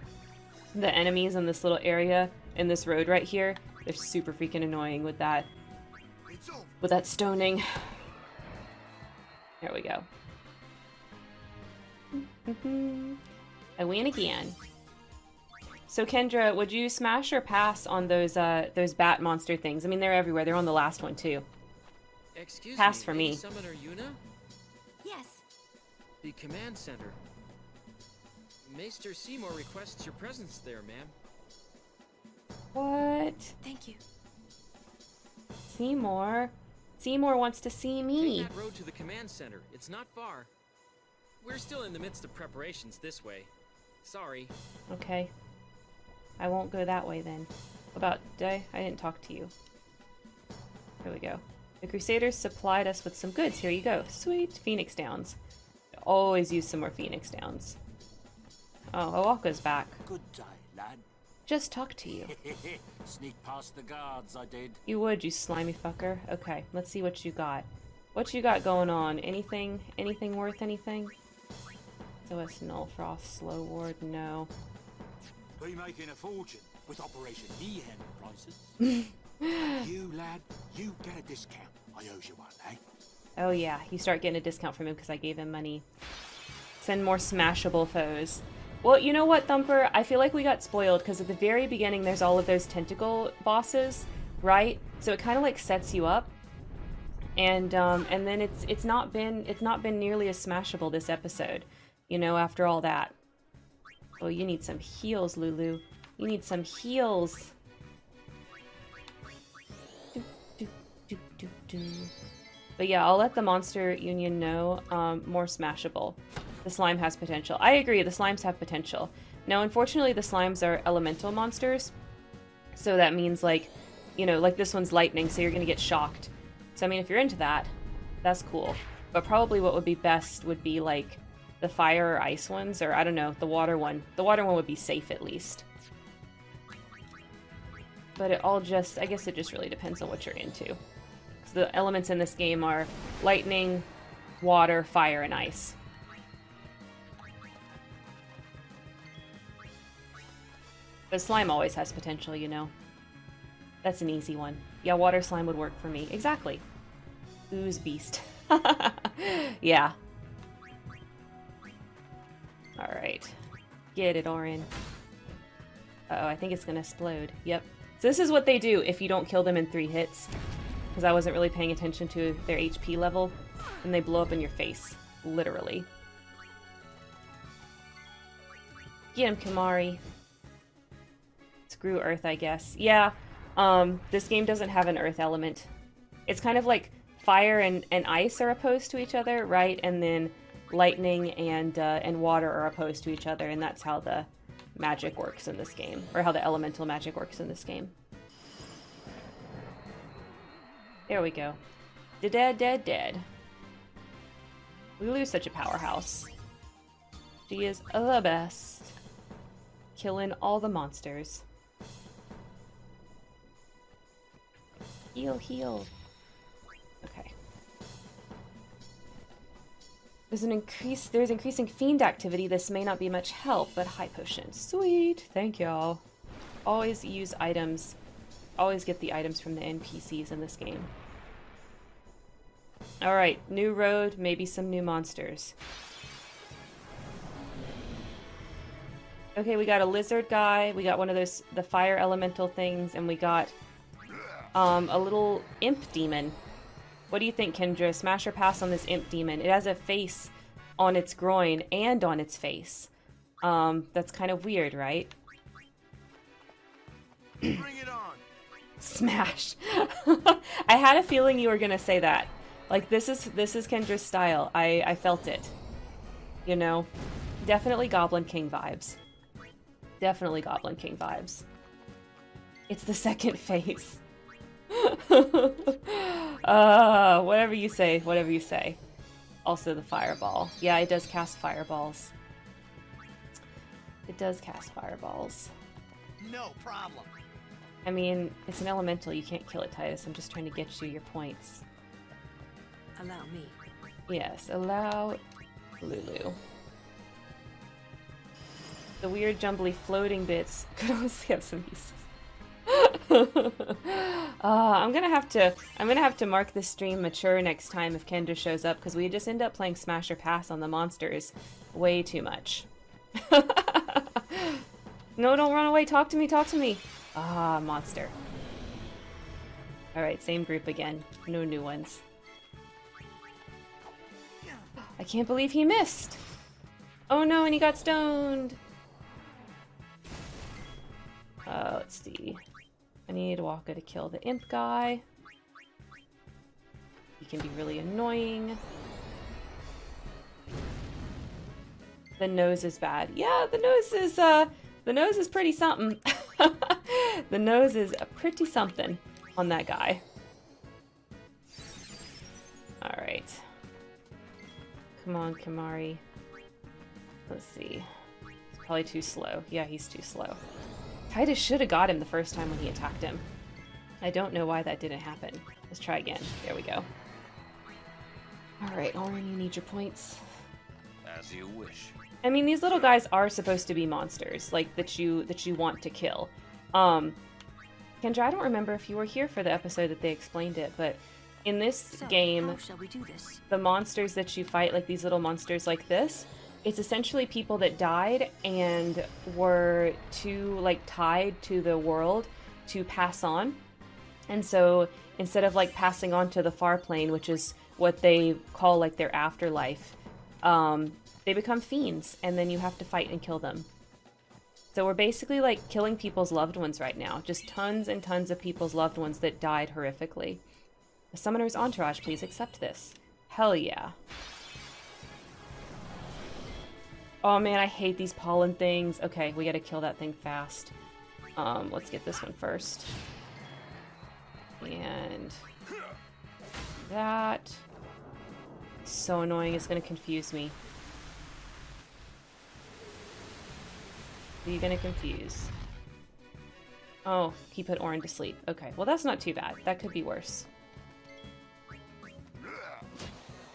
the enemies in this little area, in this road right here, they're super freaking annoying with that stoning. There we go. I win again. So Kendra, would you smash or pass on those bat monster things? I mean, they're everywhere. They're on the last one too. Excuse Pass me, for Lady me. Summoner Yuna? Yes. The command center. Maester Seymour requests your presence there, ma'am. What? Thank you. Seymour? Seymour wants to see me. Take that road to the command center. It's not far. We're still in the midst of preparations this way. Sorry. Okay. I won't go that way then. About I didn't talk to you. Here we go. The Crusaders supplied us with some goods. Here you go. Sweet. Phoenix Downs. Always use some more Phoenix Downs. Oh, Owaka's back. Good day, lad. Just talk to you. Sneak past the guards, I did. You would, you slimy fucker. Okay, let's see what you got. What you got going on? Anything worth anything? SOS Null Frost, Slow Ward, no. Be making a fortune with Operation Mayhem prices. And you, lad, you get a discount. I owes you one, eh? Oh yeah, you start getting a discount from him because I gave him money. Send more smashable foes. Well, you know what, Thumper? I feel like we got spoiled because at the very beginning there's all of those tentacle bosses, right? So it kind of like sets you up, and then it's not been nearly as smashable this episode, you know. After all that, oh, you need some heals, Lulu. You need some heals. But yeah, I'll let the Monster Union know. More smashable. The slime has potential. I agree, the slimes have potential. Now, unfortunately, the slimes are elemental monsters. So that means, like, you know, like this one's lightning, so you're gonna get shocked. So, I mean, if you're into that, that's cool. But probably what would be best would be, like, the fire or ice ones, or I don't know, the water one. The water one would be safe, at least. But it all just, I guess it just really depends on what you're into. So the elements in this game are lightning, water, fire, and ice. But slime always has potential, you know. That's an easy one. Yeah, water slime would work for me. Exactly. Ooze beast. Yeah. Alright. Get it, Orin. Uh-oh, I think it's gonna explode. Yep. So this is what they do if you don't kill them in 3 hits. Because I wasn't really paying attention to their HP level. And they blow up in your face. Literally. Get him, Kimari. Screw Earth, I guess. Yeah, this game doesn't have an Earth element. It's kind of like fire and ice are opposed to each other, right? And then lightning and water are opposed to each other, and that's how the magic works in this game. Or how the elemental magic works in this game. There we go. Dead. Lulu's such a powerhouse. She is the best. Killing all the monsters. Heal. Okay. There's increasing fiend activity. This may not be much help, but high potion. Sweet. Thank y'all. Always use items. Always get the items from the NPCs in this game. Alright, new road, maybe some new monsters. Okay, we got a lizard guy, we got one of those, the fire elemental things, and we got a little imp demon. What do you think, Kendra? Smash or pass on this imp demon? It has a face on its groin and on its face. That's kind of weird, right? Bring it on. Smash. I had a feeling you were gonna say that. Like, this is Kendra's style. I felt it. You know? Definitely Goblin King vibes. Definitely Goblin King vibes. It's the second face. Whatever you say, whatever you say. Also the fireball. Yeah, it does cast fireballs. It does cast fireballs. No problem. I mean, it's an elemental. You can't kill it, Titus. I'm just trying to get you your points. Allow me. The weird jumbly floating bits could honestly have some uses. I'm gonna have to mark this stream mature next time if Kendra shows up, because we just end up playing Smash or Pass on the monsters way too much. No, don't run away. Talk to me. Talk to me. Ah, monster. All right, same group again. No new ones. I can't believe he missed. Oh no, and he got stoned. Let's see. I need Waka to kill the imp guy. He can be really annoying. The nose is bad. Yeah, the nose is pretty something. The nose is a pretty something on that guy. All right. Come on, Kimari. Let's see. He's probably too slow. Yeah, he's too slow. Titus should have got him the first time when he attacked him. I don't know why that didn't happen. Let's try again. There we go. Alright, Orin, you need your points. As you wish. I mean, these little guys are supposed to be monsters, like, that you want to kill. Kendra, I don't remember if you were here for the episode that they explained it, but in this game, how shall we do this? the monsters that you fight, like these little monsters like this, it's essentially people that died and were too, like, tied to the world to pass on. And so instead of, like, passing on to the far plane, which is what they call, like, their afterlife, they become fiends, and then you have to fight and kill them. So we're basically, like, killing people's loved ones right now. Just tons and tons of people's loved ones that died horrifically. The summoner's entourage, please accept this. Hell yeah. Oh man, I hate these pollen things. Okay, we gotta kill that thing fast. Let's get this one first. And that. So annoying, it's gonna confuse me. Are you gonna confuse? Oh, he put Orin to sleep. Okay, well that's not too bad. That could be worse.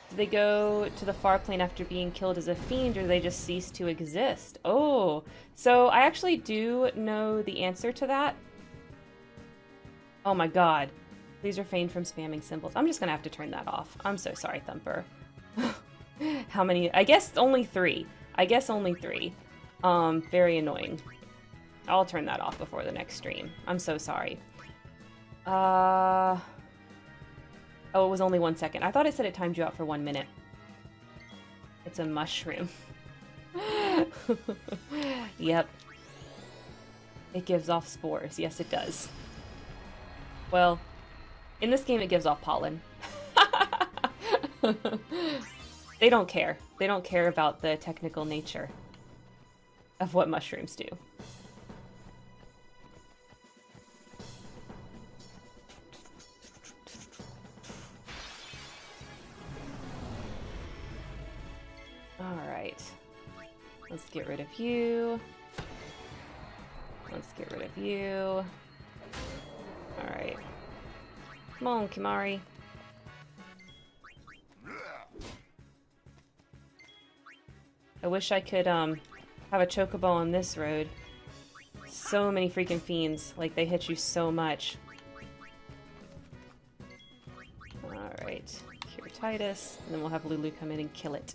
Do they go to the far plane after being killed as a fiend, or do they just cease to exist? Oh, so I actually do know the answer to that. Oh my god. Please refrain from spamming symbols. I'm just gonna have to turn that off. I'm so sorry, Thumper. How many? I guess only 3. I guess only 3. Very annoying. I'll turn that off before the next stream. I'm so sorry. Oh, it was only 1 second. I thought it said it timed you out for 1 minute. It's a mushroom. Yep. It gives off spores. Yes, it does. Well, in this game it gives off pollen. They don't care. They don't care about the technical nature of what mushrooms do. Alright. Let's get rid of you. Let's get rid of you. Alright. Come on, Kimari. I wish I could, have a chocobo on this road. So many freaking fiends. Like, they hit you so much. Alright. Cure Titus. And then we'll have Lulu come in and kill it.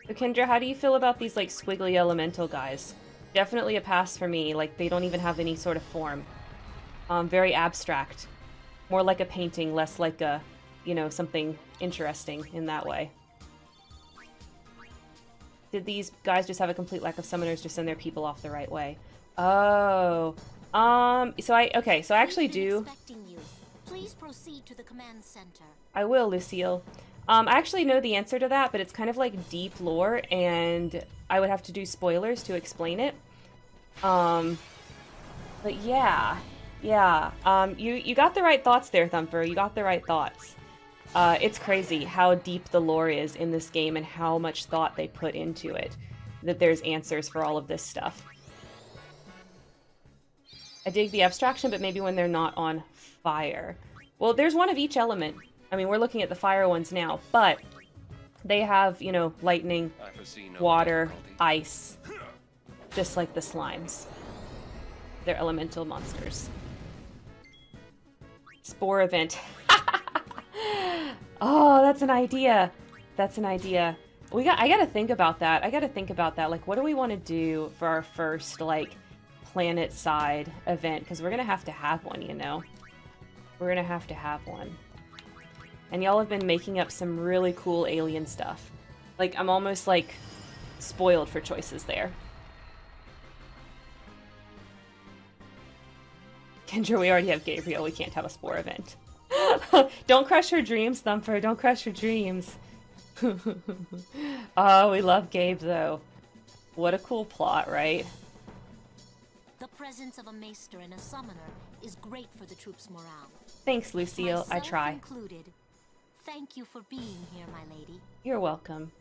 So Kendra, how do you feel about these, like, squiggly elemental guys? Definitely a pass for me. Like, they don't even have any sort of form. Very abstract. More like a painting, less like a, you know, something interesting in that way. Did these guys just have a complete lack of summoners to send their people off the right way? Oh. So I actually do. Please proceed to the command center. I will, Lucille. I actually know the answer to that, but it's kind of like deep lore, and I would have to do spoilers to explain it. But yeah. You got the right thoughts there, Thumper. You got the right thoughts. It's crazy how deep the lore is in this game and how much thought they put into it. That there's answers for all of this stuff. I dig the abstraction, but maybe when they're not on fire. Well, there's one of each element. I mean, we're looking at the fire ones now, but They have, you know, lightning, I foresee no water, difficulty. ice, just like the slimes. They're elemental monsters. Spore event. Oh, that's an idea. That's an idea. I gotta think about that. Like, what do we want to do for our first, like, planet side event? Because we're gonna have to have one, you know? We're gonna have to have one. And y'all have been making up some really cool alien stuff. Like, I'm almost, like, spoiled for choices there. Kendra, we already have Gabriel. We can't have a spore event. Don't crush her dreams, Thumper. Don't crush her dreams. Oh, we love Gabe, though. What a cool plot, right? The presence of a maester and a summoner is great for the troops' morale. Thanks, Lucille. I Myself try. included. Thank you for being here, my lady. You're welcome.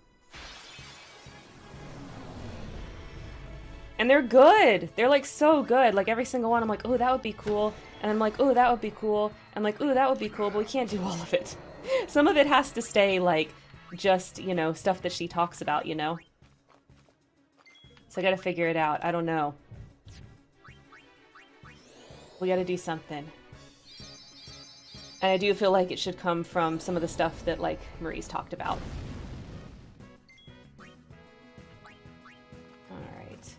And they're good. They're like so good. Like every single one, I'm like, oh, that would be cool. And I'm like, oh, that would be cool. I'm like, oh, that would be cool. But we can't do all of it. Some of it has to stay like just, you know, stuff that she talks about, you know? So I gotta figure it out. I don't know. We gotta do something. And I do feel like it should come from some of the stuff that, like, Marie's talked about. Alright.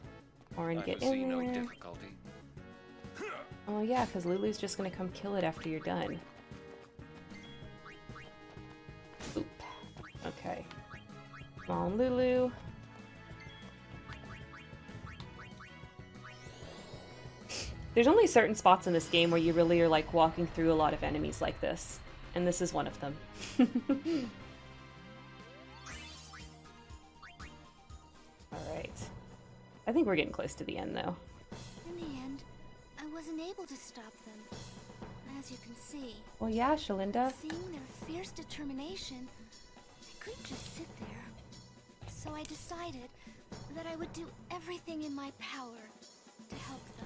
Orin, get in there. No difficulty. Oh yeah, because Lulu's just gonna come kill it after you're done. Oop. Okay. Come on, Lulu. There's only certain spots in this game where you really are like walking through a lot of enemies like this. And this is one of them. Alright. I think we're getting close to the end though. In the end, I wasn't able to stop them. As you can see. Well yeah, Shalinda. Seeing their fierce determination, I couldn't just sit there. So I decided that I would do everything in my power to help them.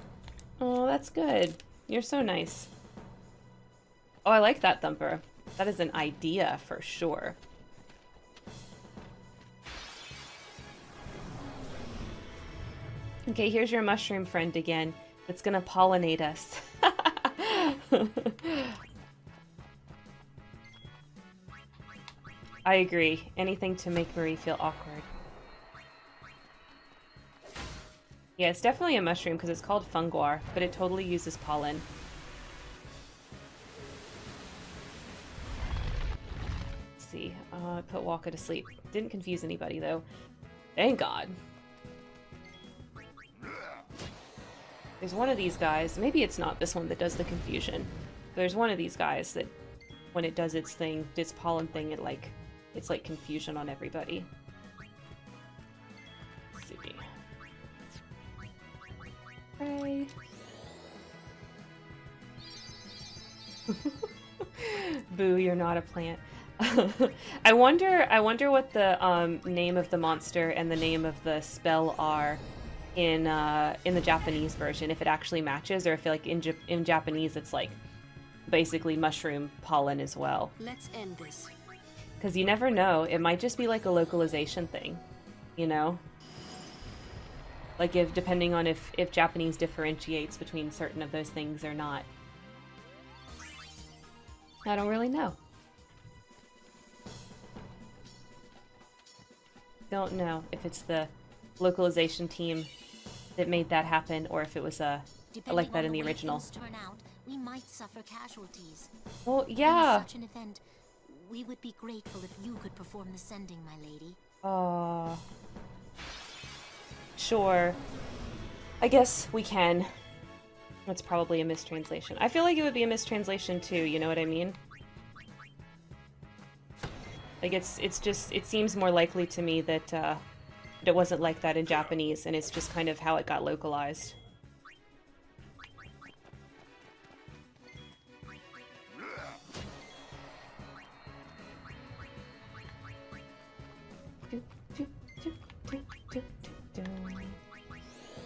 Oh, that's good. You're so nice. Oh, I like that, Thumper. That is an idea for sure. Okay, here's your mushroom friend again. That's gonna pollinate us. I agree. Anything to make Marie feel awkward. Yeah, it's definitely a mushroom because it's called funguar, but it totally uses pollen. Let's see. I put Waka to sleep. Didn't confuse anybody, though. Thank God. There's one of these guys. Maybe it's not this one that does the confusion. There's one of these guys that, when it does its thing, its pollen thing, it's like confusion on everybody. Let's see. Hey. Boo, you're not a plant. I wonder what the name of the monster and the name of the spell are in the Japanese version, if it actually matches, or if like in Japanese it's like basically mushroom pollen as well. Let's end this. Because you never know, it might just be like a localization thing, you know? Like if depending on if Japanese differentiates between certain of those things or not. I don't really know. Don't know if it's the localization team that made that happen or if it was like that in the original. Turn out, we might suffer casualties. Well, yeah. In such an event, we would be grateful if you could perform the sending, my lady. Sure. I guess we can. That's probably a mistranslation. I feel like it would be a mistranslation too, you know what I mean? Like it seems more likely to me that it wasn't like that in Japanese, and it's just kind of how it got localized.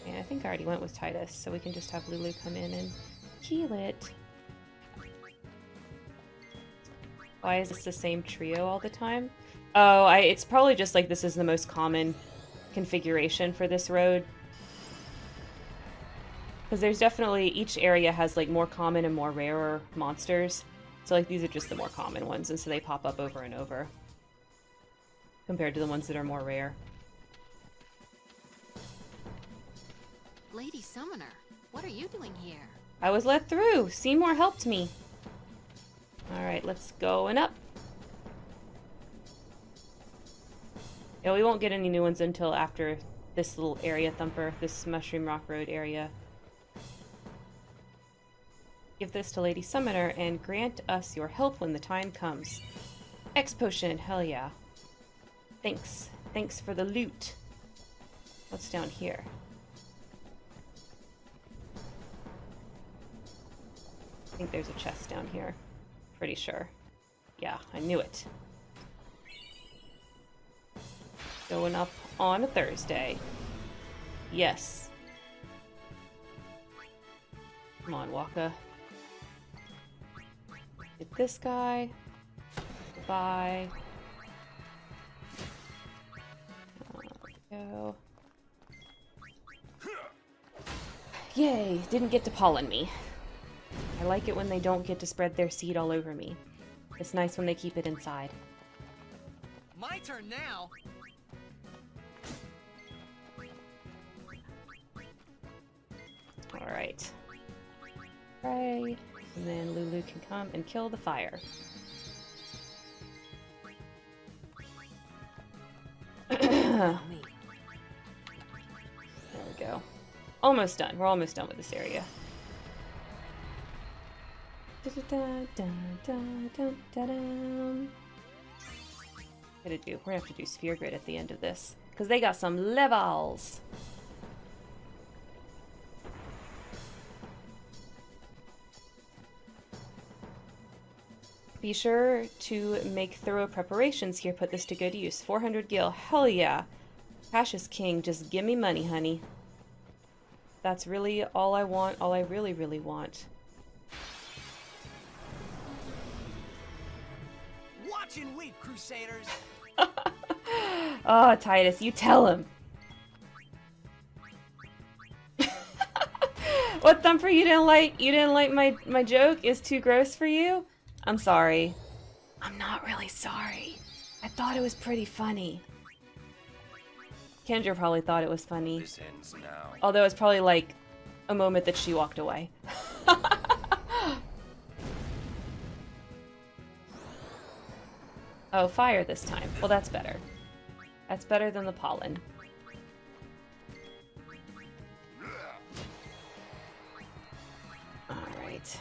Yeah, I think I already went with Titus, so we can just have Lulu come in and heal it. Why is this the same trio all the time? Oh, it's probably just like this is the most common configuration for this road. Because there's definitely, each area has like more common and more rarer monsters. So like these are just the more common ones, and so they pop up over and over. Compared to the ones that are more rare. Lady Summoner, what are you doing here? I was let through. Seymour helped me. Alright, let's go and up. Yeah, we won't get any new ones until after this little area thumper, this Mushroom Rock Road area. Give this to Lady Summoner and grant us your help when the time comes. X potion, hell yeah. Thanks. Thanks for the loot. What's down here? I think there's a chest down here. Pretty sure. Yeah, I knew it. Going up on a Thursday. Yes. Come on, Waka. Get this guy. Bye. Go. Yay! Didn't get to pollen me. I like it when they don't get to spread their seed all over me. It's nice when they keep it inside. My turn now. Alright. Pray. And then Lulu can come and kill the fire. There we go. Almost done. We're almost done with this area. We're gonna have to do sphere grid at the end of this because they got some levels. Be sure to make thorough preparations here. Put this to good use. 400 gil. Hell yeah. Cash is king. Just give me money, honey. That's really all I want. All I really, really want. Watch and weep, Crusaders. Oh, Titus, you tell him. What, Thumper? You didn't like my joke? Is too gross for you? I'm sorry. I'm not really sorry. I thought it was pretty funny. Kendra probably thought it was funny. This ends now. Although it's probably like a moment that she walked away. Oh, fire this time. Well, that's better. That's better than the pollen. Alright.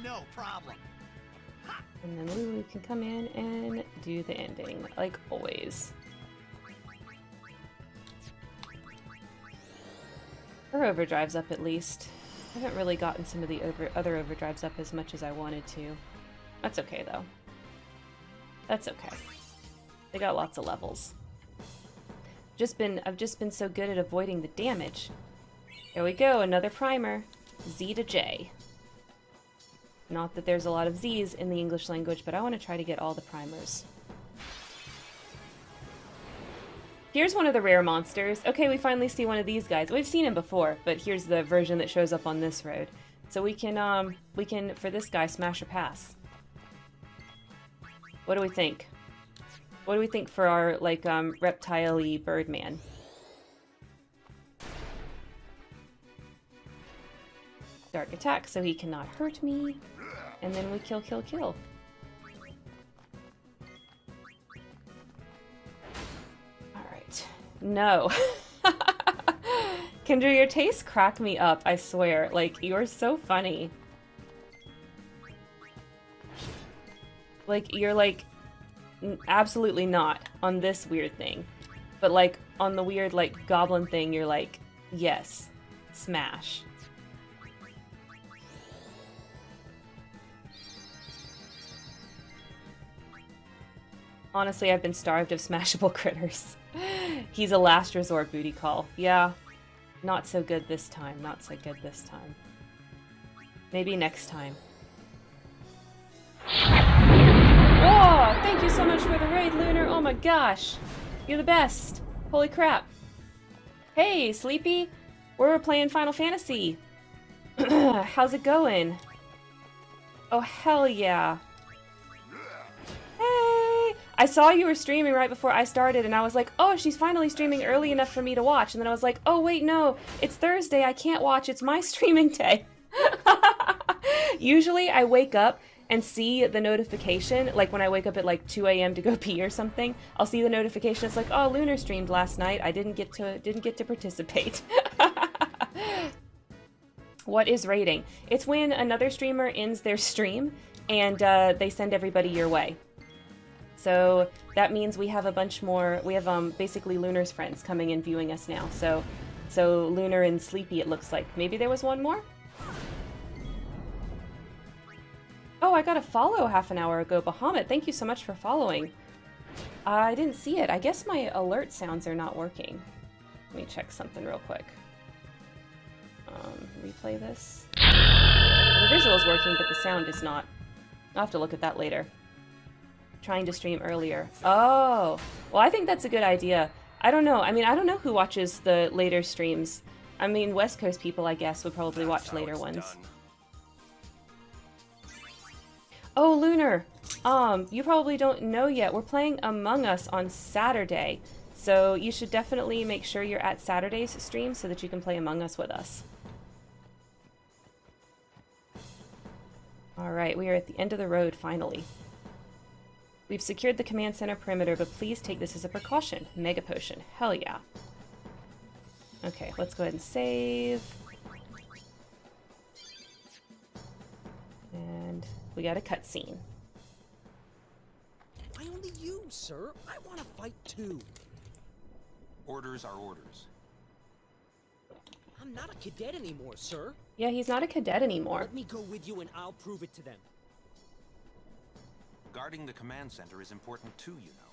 No problem. And then Lulu can come in and do the ending, like always. Her overdrive's up at least. I haven't really gotten some of the other overdrives up as much as I wanted to. That's okay though. That's okay. They got lots of levels. I've just been so good at avoiding the damage. There we go, another primer. Z to J. Not that there's a lot of Z's in the English language, but I want to try to get all the primers. Here's one of the rare monsters. Okay, we finally see one of these guys. We've seen him before, but here's the version that shows up on this road. So we can, for this guy, smash or pass. What do we think? What do we think for our, like, reptile-y Birdman? Dark attack, so he cannot hurt me. And then we kill, kill, kill. Alright. No. Kendra, your tastes crack me up, I swear. Like, you're so funny. Like, you're like, absolutely not on this weird thing. But like, on the weird, like, goblin thing, you're like, yes. Smash. Honestly, I've been starved of smashable critters. He's a last resort booty call. Yeah, not so good this time. Not so good this time. Maybe next time. Oh, thank you so much for the raid, Lunar. Oh my gosh. You're the best. Holy crap. Hey, Sleepy. We're playing Final Fantasy. How's it going? Oh, hell yeah. Hey! I saw you were streaming right before I started, and I was like, oh, she's finally streaming early enough for me to watch. And then I was like, oh, wait, no. It's Thursday. I can't watch. It's my streaming day. Usually, I wake up and see the notification, like when I wake up at like 2 a.m. to go pee or something, I'll see the notification. It's like, oh, Lunar streamed last night. I didn't get to participate. What is raiding? It's when another streamer ends their stream and they send everybody your way. So that means we have a bunch more. We have basically Lunar's friends coming and viewing us now. So Lunar and Sleepy, it looks like. Maybe there was one more? Oh, I got a follow half an hour ago. Bahamut, thank you so much for following. I didn't see it. I guess my alert sounds are not working. Let me check something real quick. Replay this. The visual is working, but the sound is not. I'll have to look at that later. Trying to stream earlier. Oh, well, I think that's a good idea. I don't know. I mean, I don't know who watches the later streams. I mean, West Coast people, I guess, would probably watch later ones. Oh, Lunar! You probably don't know yet. We're playing Among Us on Saturday. So you should definitely make sure you're at Saturday's stream so that you can play Among Us with us. Alright, we are at the end of the road, finally. We've secured the command center perimeter, but please take this as a precaution. Mega potion. Hell yeah. Okay, let's go ahead and save. And we got a cutscene. Why only you, sir? I want to fight too. Orders are orders. I'm not a cadet anymore, sir. Yeah, he's not a cadet anymore. Let me go with you and I'll prove it to them. Guarding the command center is important too, you know.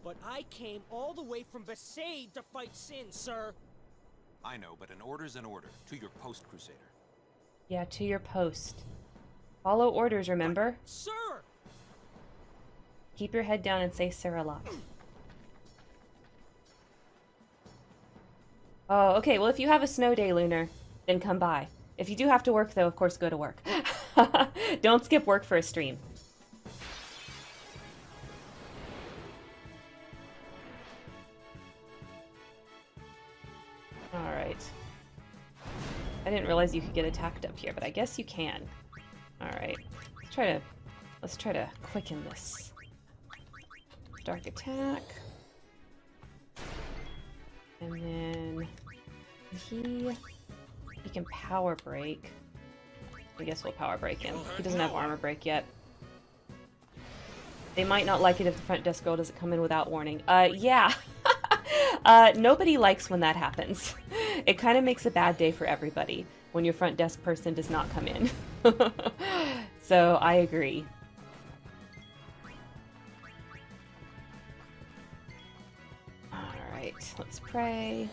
But I came all the way from Besaid to fight Sin, sir. I know, but an order's an order. To your post, Crusader. Yeah, to your post. Follow orders, remember? But, sir! Keep your head down and say Sarilok. Oh, okay. Well, if you have a snow day, Lunar, then come by. If you do have to work, though, of course, go to work. Don't skip work for a stream. Alright. I didn't realize you could get attacked up here, but I guess you can. Alright. Let's try to quicken this. Dark attack. And then he can power break. I guess we'll power break him. He doesn't have armor break yet. They might not like it if the front desk girl doesn't come in without warning. Yeah. Nobody likes when that happens. It kind of makes a bad day for everybody when your front desk person does not come in. So I agree. Alright, let's pray.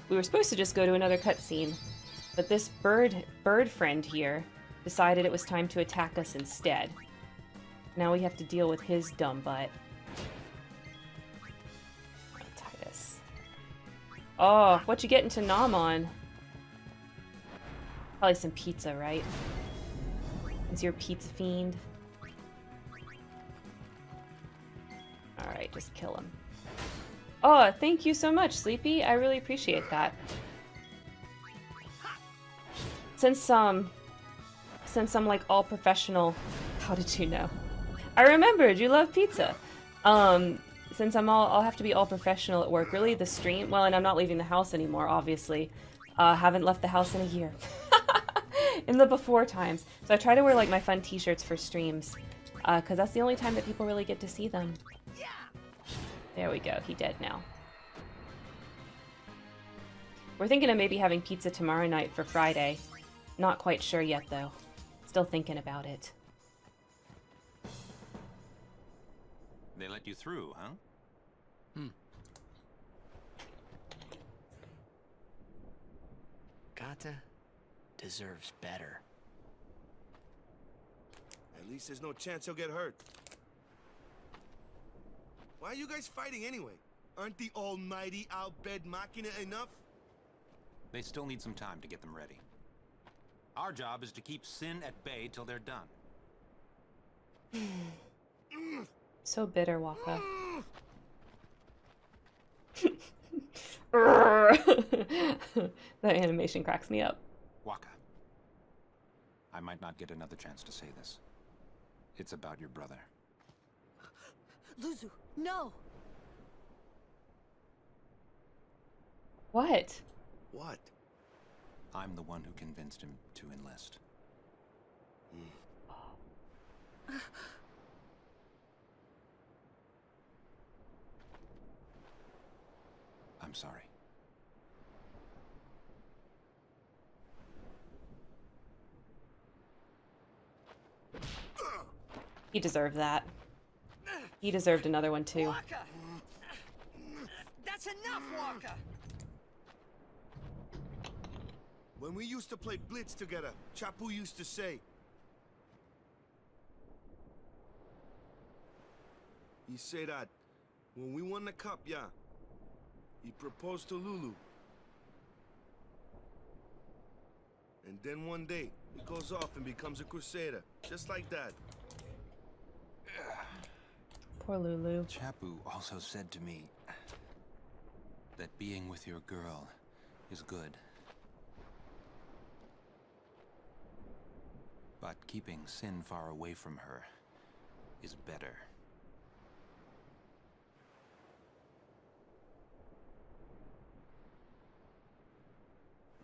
We were supposed to just go to another cutscene, but this bird friend here decided it was time to attack us instead. Now we have to deal with his dumb butt. Titus. Oh, what you getting to nom on? Probably some pizza, right? Is your pizza fiend? Alright, just kill him. Oh, thank you so much, Sleepy. I really appreciate that. Since I'm like all professional, how did you know? I remembered you love pizza. Since I'll have to be all professional at work. Really, the stream. Well, and I'm not leaving the house anymore, obviously. Haven't left the house in a year. In the before times, so I try to wear like my fun T-shirts for streams, because that's the only time that people really get to see them. There we go. He dead now. We're thinking of maybe having pizza tomorrow night for Friday. Not quite sure yet, though. Still thinking about it. They let you through, huh? Kata deserves better. least there's no chance he'll get hurt. Why are you guys fighting anyway? Aren't the almighty Al-Bed Machina enough? They still need some time to get them ready. Our job is to keep Sin at bay till they're done. So bitter, Waka. That animation cracks me up. Waka, I might not get another chance to say this. It's about your brother. Luzu, no! What? What? I'm the one who convinced him to enlist. I'm sorry. He deserved that. He deserved another one too. Waka! That's enough, Waka! When we used to play Blitz together, Chapu used to say... He said that when we won the cup, yeah, he proposed to Lulu. And then one day, he goes off and becomes a crusader, just like that. Poor Lulu. Chapu also said to me that being with your girl is good. But keeping Sin far away from her is better.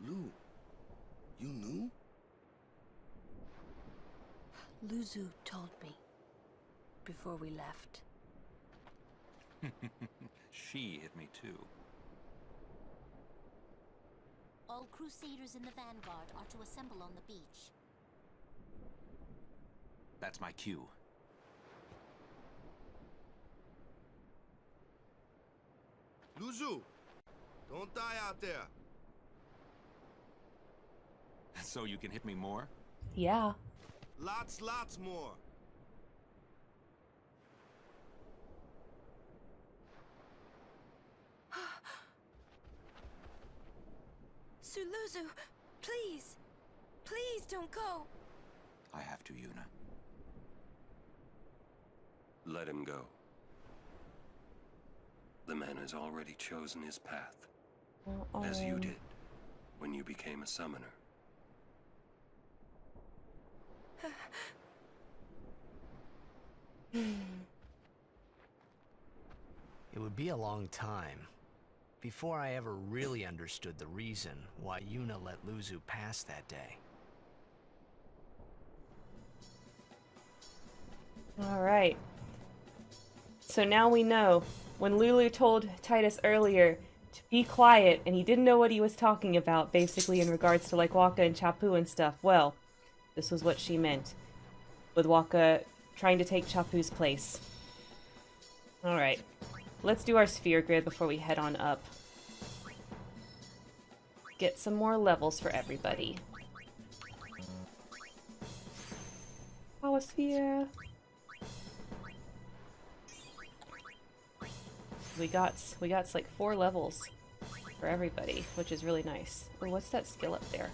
Lou, you knew? Luzu told me before we left. She hit me too. All Crusaders in the Vanguard are to assemble on the beach. That's my cue. Luzu, don't die out there. So you can hit me more? Yeah. Lots more. Suluzu, please! Please don't go! I have to, Yuna. Let him go. The man has already chosen his path, as you did when you became a summoner. It would be a long time before I ever really understood the reason why Yuna let Luzu pass that day. Alright. So now we know. When Lulu told Titus earlier to be quiet and he didn't know what he was talking about, basically in regards to like Waka and Chapu and stuff, well, this was what she meant. With Waka trying to take Chapu's place. Alright. Let's do our sphere grid before we head on up. Get some more levels for everybody. Power sphere. We got like 4 levels for everybody, which is really nice. Oh, what's that skill up there?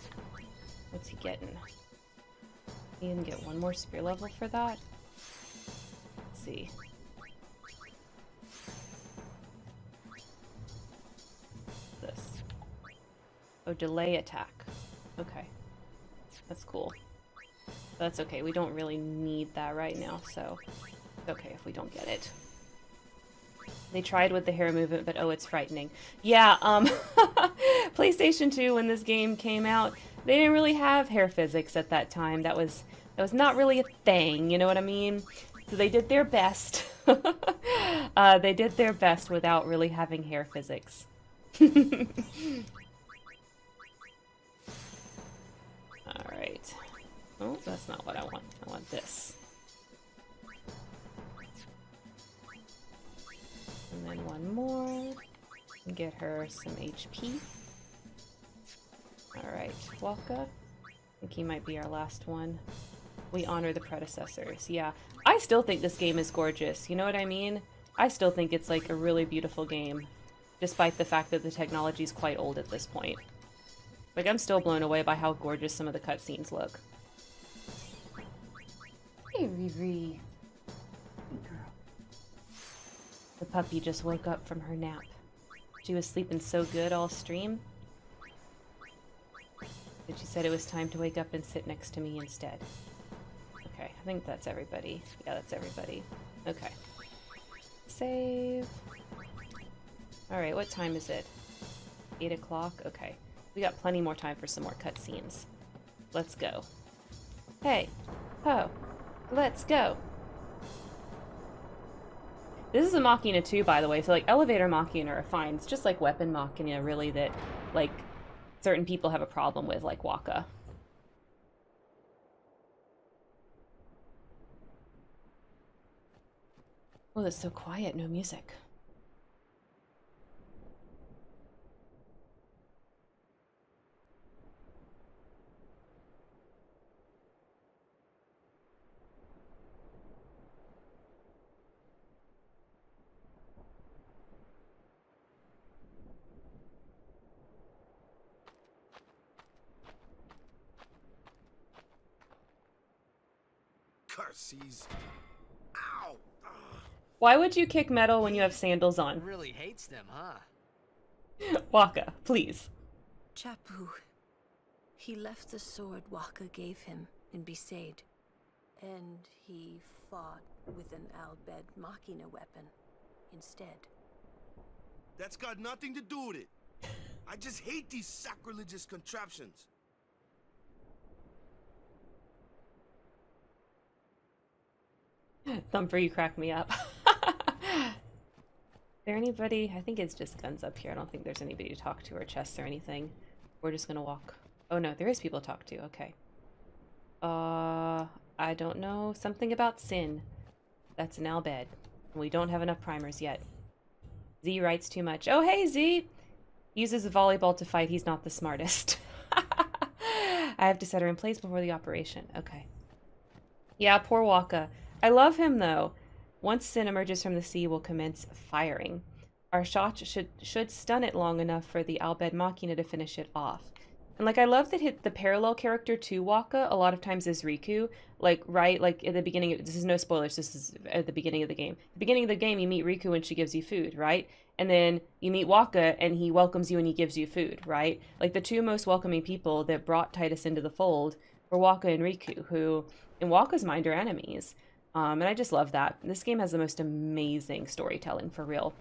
What's he getting? He can get 1 more spear level for that? Let's see. This. Oh, delay attack. Okay. That's cool. That's okay. We don't really need that right now, so it's okay if we don't get it. They tried with the hair movement, but oh, it's frightening. Yeah, PlayStation 2, when this game came out, they didn't really have hair physics at that time. That was not really a thing, you know what I mean? So they did their best. They did their best without really having hair physics. Alright. Oh, that's not what I want. I want this. And then 1 more. Get her some HP. Alright, Waka. I think he might be our last one. We honor the predecessors. Yeah. I still think this game is gorgeous. You know what I mean? I still think it's like a really beautiful game, despite the fact that the technology is quite old at this point. Like, I'm still blown away by how gorgeous some of the cutscenes look. Hey, Riri. Good girl. The puppy just woke up from her nap. She was sleeping so good all stream that she said it was time to wake up and sit next to me instead. Okay, I think that's everybody. Yeah, that's everybody. Okay. Save. Alright, what time is it? 8 o'clock? Okay. We got plenty more time for some more cutscenes. Let's go. Hey. Ho. Let's go. This is a Machina too, by the way, so like elevator Machina are fine. It's just like weapon Machina, really, that like certain people have a problem with, like Waka. Oh, it's so quiet, no music. Curses. Ow! Why would you kick metal when you have sandals on? Really hates them, huh? Waka, please. Chapu. He left the sword Waka gave him in Besaid. And he fought with an Al-Bhed Machina weapon instead. That's got nothing to do with it. I just hate these sacrilegious contraptions. Thumper, you crack me up. Is there anybody? I think it's just guns up here. I don't think there's anybody to talk to or chests or anything. We're just gonna walk. Oh no, there is people to talk to. Okay. I don't know. Something about Sin. That's an Al-Bhed. We don't have enough primers yet. Z writes too much. Oh hey Z! Uses a volleyball to fight. He's not the smartest. I have to set her in place before the operation. Okay. Yeah, poor Waka. I love him though. Once Sin emerges from the sea, we'll commence firing. Our shot should stun it long enough for the Al-Bhed Machina to finish it off. And like I love that the parallel character to Waka a lot of times is Riku. Like right, like at the beginning of, this is no spoilers, this is at the beginning of the game. At the beginning of the game you meet Riku and she gives you food, right? And then you meet Waka and he welcomes you and he gives you food, right? Like the two most welcoming people that brought Titus into the fold were Waka and Riku, who in Waka's mind are enemies. And I just love that. This game has the most amazing storytelling, for real.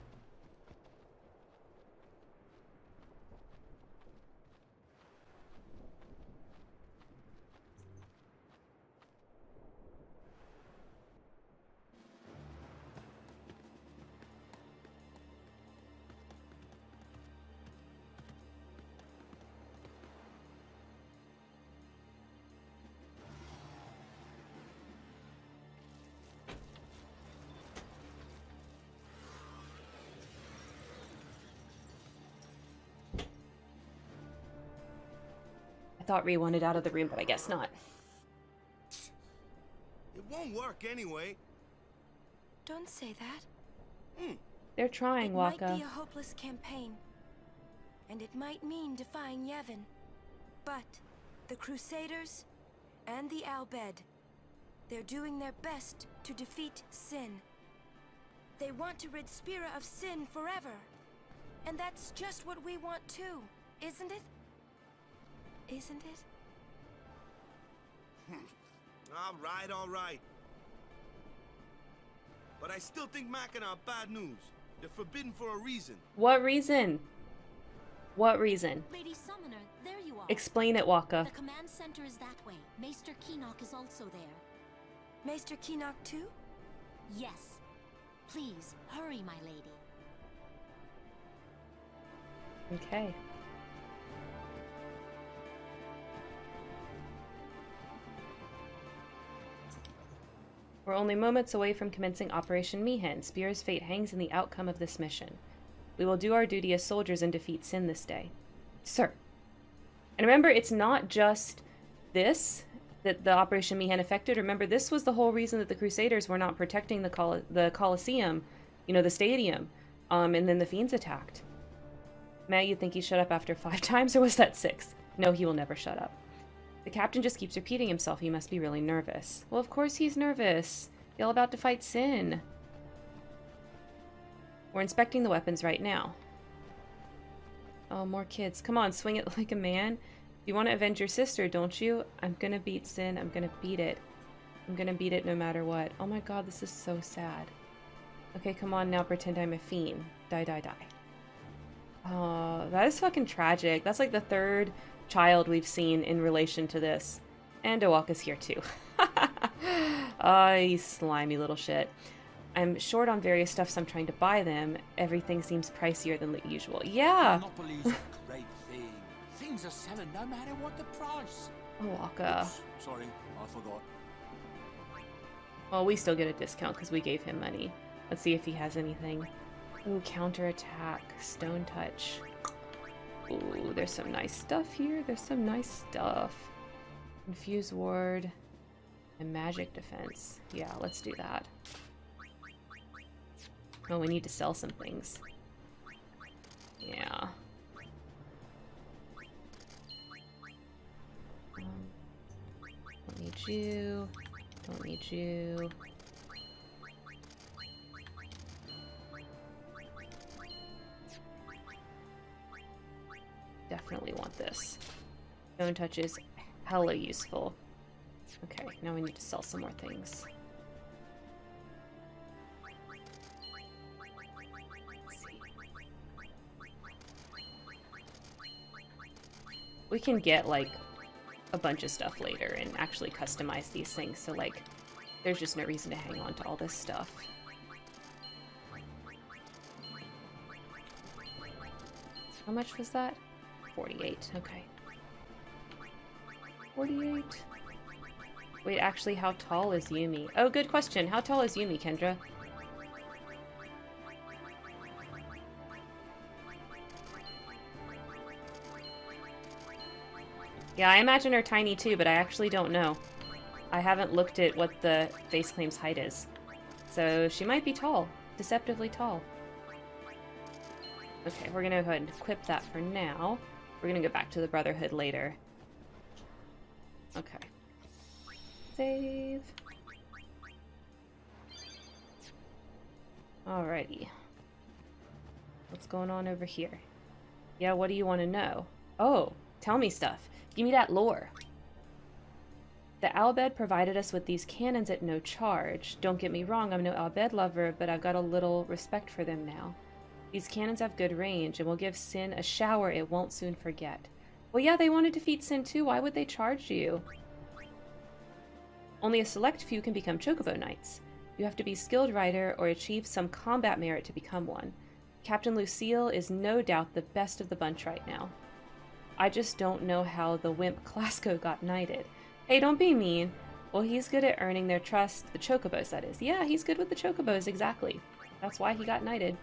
I thought Ree wanted out of the room, but I guess not. It won't work anyway. Don't say that. They're trying, Waka. It might be a hopeless campaign, and it might mean defying Yevon. But the Crusaders and the Al-Bhed, they're doing their best to defeat Sin. They want to rid Spira of Sin forever. And that's just what we want too, isn't it? Isn't it? All right. But I still think Machina are bad news. They're forbidden for a reason. What reason? What reason? Lady Summoner, there you are. Explain it, Waka. The command center is that way. Maester Keenock is also there. Maester Keenock too? Yes. Please, hurry, my lady. Okay. We're only moments away from commencing Operation Mi'ihen. Spira's fate hangs in the outcome of this mission. We will do our duty as soldiers and defeat Sin this day. Sir. And remember, it's not just this. that the Operation Mihen affected. Remember, this was the whole reason that the Crusaders were not protecting the Colosseum, you know, the stadium, and then the fiends attacked. Matt, you'd think he shut up after 5 times, or was that 6? No, he will never shut up. The captain just keeps repeating himself. He must be really nervous. Well, of course he's nervous. Y'all about to fight Sin. We're inspecting the weapons right now. Oh, more kids. Come on, swing it like a man. You want to avenge your sister, don't you? I'm gonna beat Sin. I'm gonna beat it. I'm gonna beat it no matter what. Oh my god, this is so sad. Okay, come on now, pretend I'm a fiend. Die, die, die. Oh, that is fucking tragic. That's like the 3rd child we've seen in relation to this. And Owaka's here too. Oh, you slimy little shit. I'm short on various stuff, so I'm trying to buy them. Everything seems pricier than usual. Yeah! Monopoly's a great thing. Things are selling no matter what the price. Owaka. Oops, sorry, I forgot. Well, we still get a discount because we gave him money. Let's see if he has anything. Ooh, counterattack, stone touch. Ooh, there's some nice stuff here. There's some nice stuff. Infuse ward and magic defense. Yeah, let's do that. Oh, we need to sell some things. Yeah. Don't need you. Don't need you. Definitely want this. Stone touch is hella useful. Okay, now we need to sell some more things. Let's see. We can get like a bunch of stuff later and actually customize these things, so like there's just no reason to hang on to all this stuff. How much was that? 48, okay. 48. Wait, actually, how tall is Yumi? Oh, good question. How tall is Yumi, Kendra? Yeah, I imagine her tiny too, but I actually don't know. I haven't looked at what the face claim's height is. So she might be tall. Deceptively tall. Okay, we're gonna go ahead and equip that for now. We're gonna go back to the Brotherhood later. Okay. Save. Alrighty. What's going on over here? Yeah, what do you want to know? Oh, tell me stuff. Give me that lore. The Albed provided us with these cannons at no charge. Don't get me wrong, I'm no Albed lover, but I've got a little respect for them now. These cannons have good range, and will give Sin a shower it won't soon forget. Well, yeah, they want to defeat Sin too. Why would they charge you? Only a select few can become Chocobo Knights. You have to be skilled rider or achieve some combat merit to become one. Captain Lucille is no doubt the best of the bunch right now. I just don't know how the wimp Clasco got knighted. Hey, don't be mean. Well, he's good at earning their trust. The Chocobos, that is. Yeah, he's good with the Chocobos, exactly. That's why he got knighted.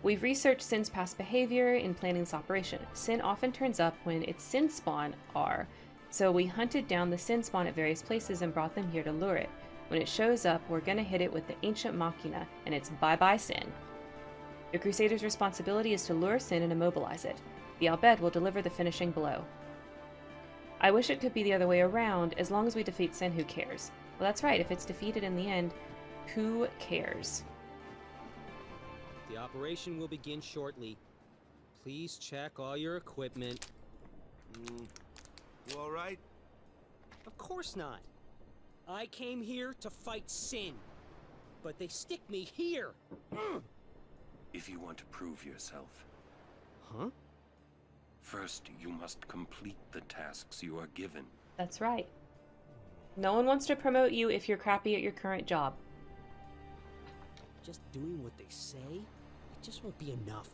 We've researched Sin's past behavior in planning this operation. Sin often turns up when its Sin spawn are, so we hunted down the Sin spawn at various places and brought them here to lure it. When it shows up, we're gonna hit it with the ancient Machina, and it's bye-bye Sin. The Crusader's responsibility is to lure Sin and immobilize it. The Albed will deliver the finishing blow. I wish it could be the other way around. As long as we defeat Sin, who cares? Well, that's right. If it's defeated in the end, who cares? The operation will begin shortly. Please check all your equipment. You all right? Of course not. I came here to fight Sin, but they stick me here. If you want to prove yourself. Huh? First, you must complete the tasks you are given. That's right. No one wants to promote you if you're crappy at your current job. Just doing what they say, it just won't be enough.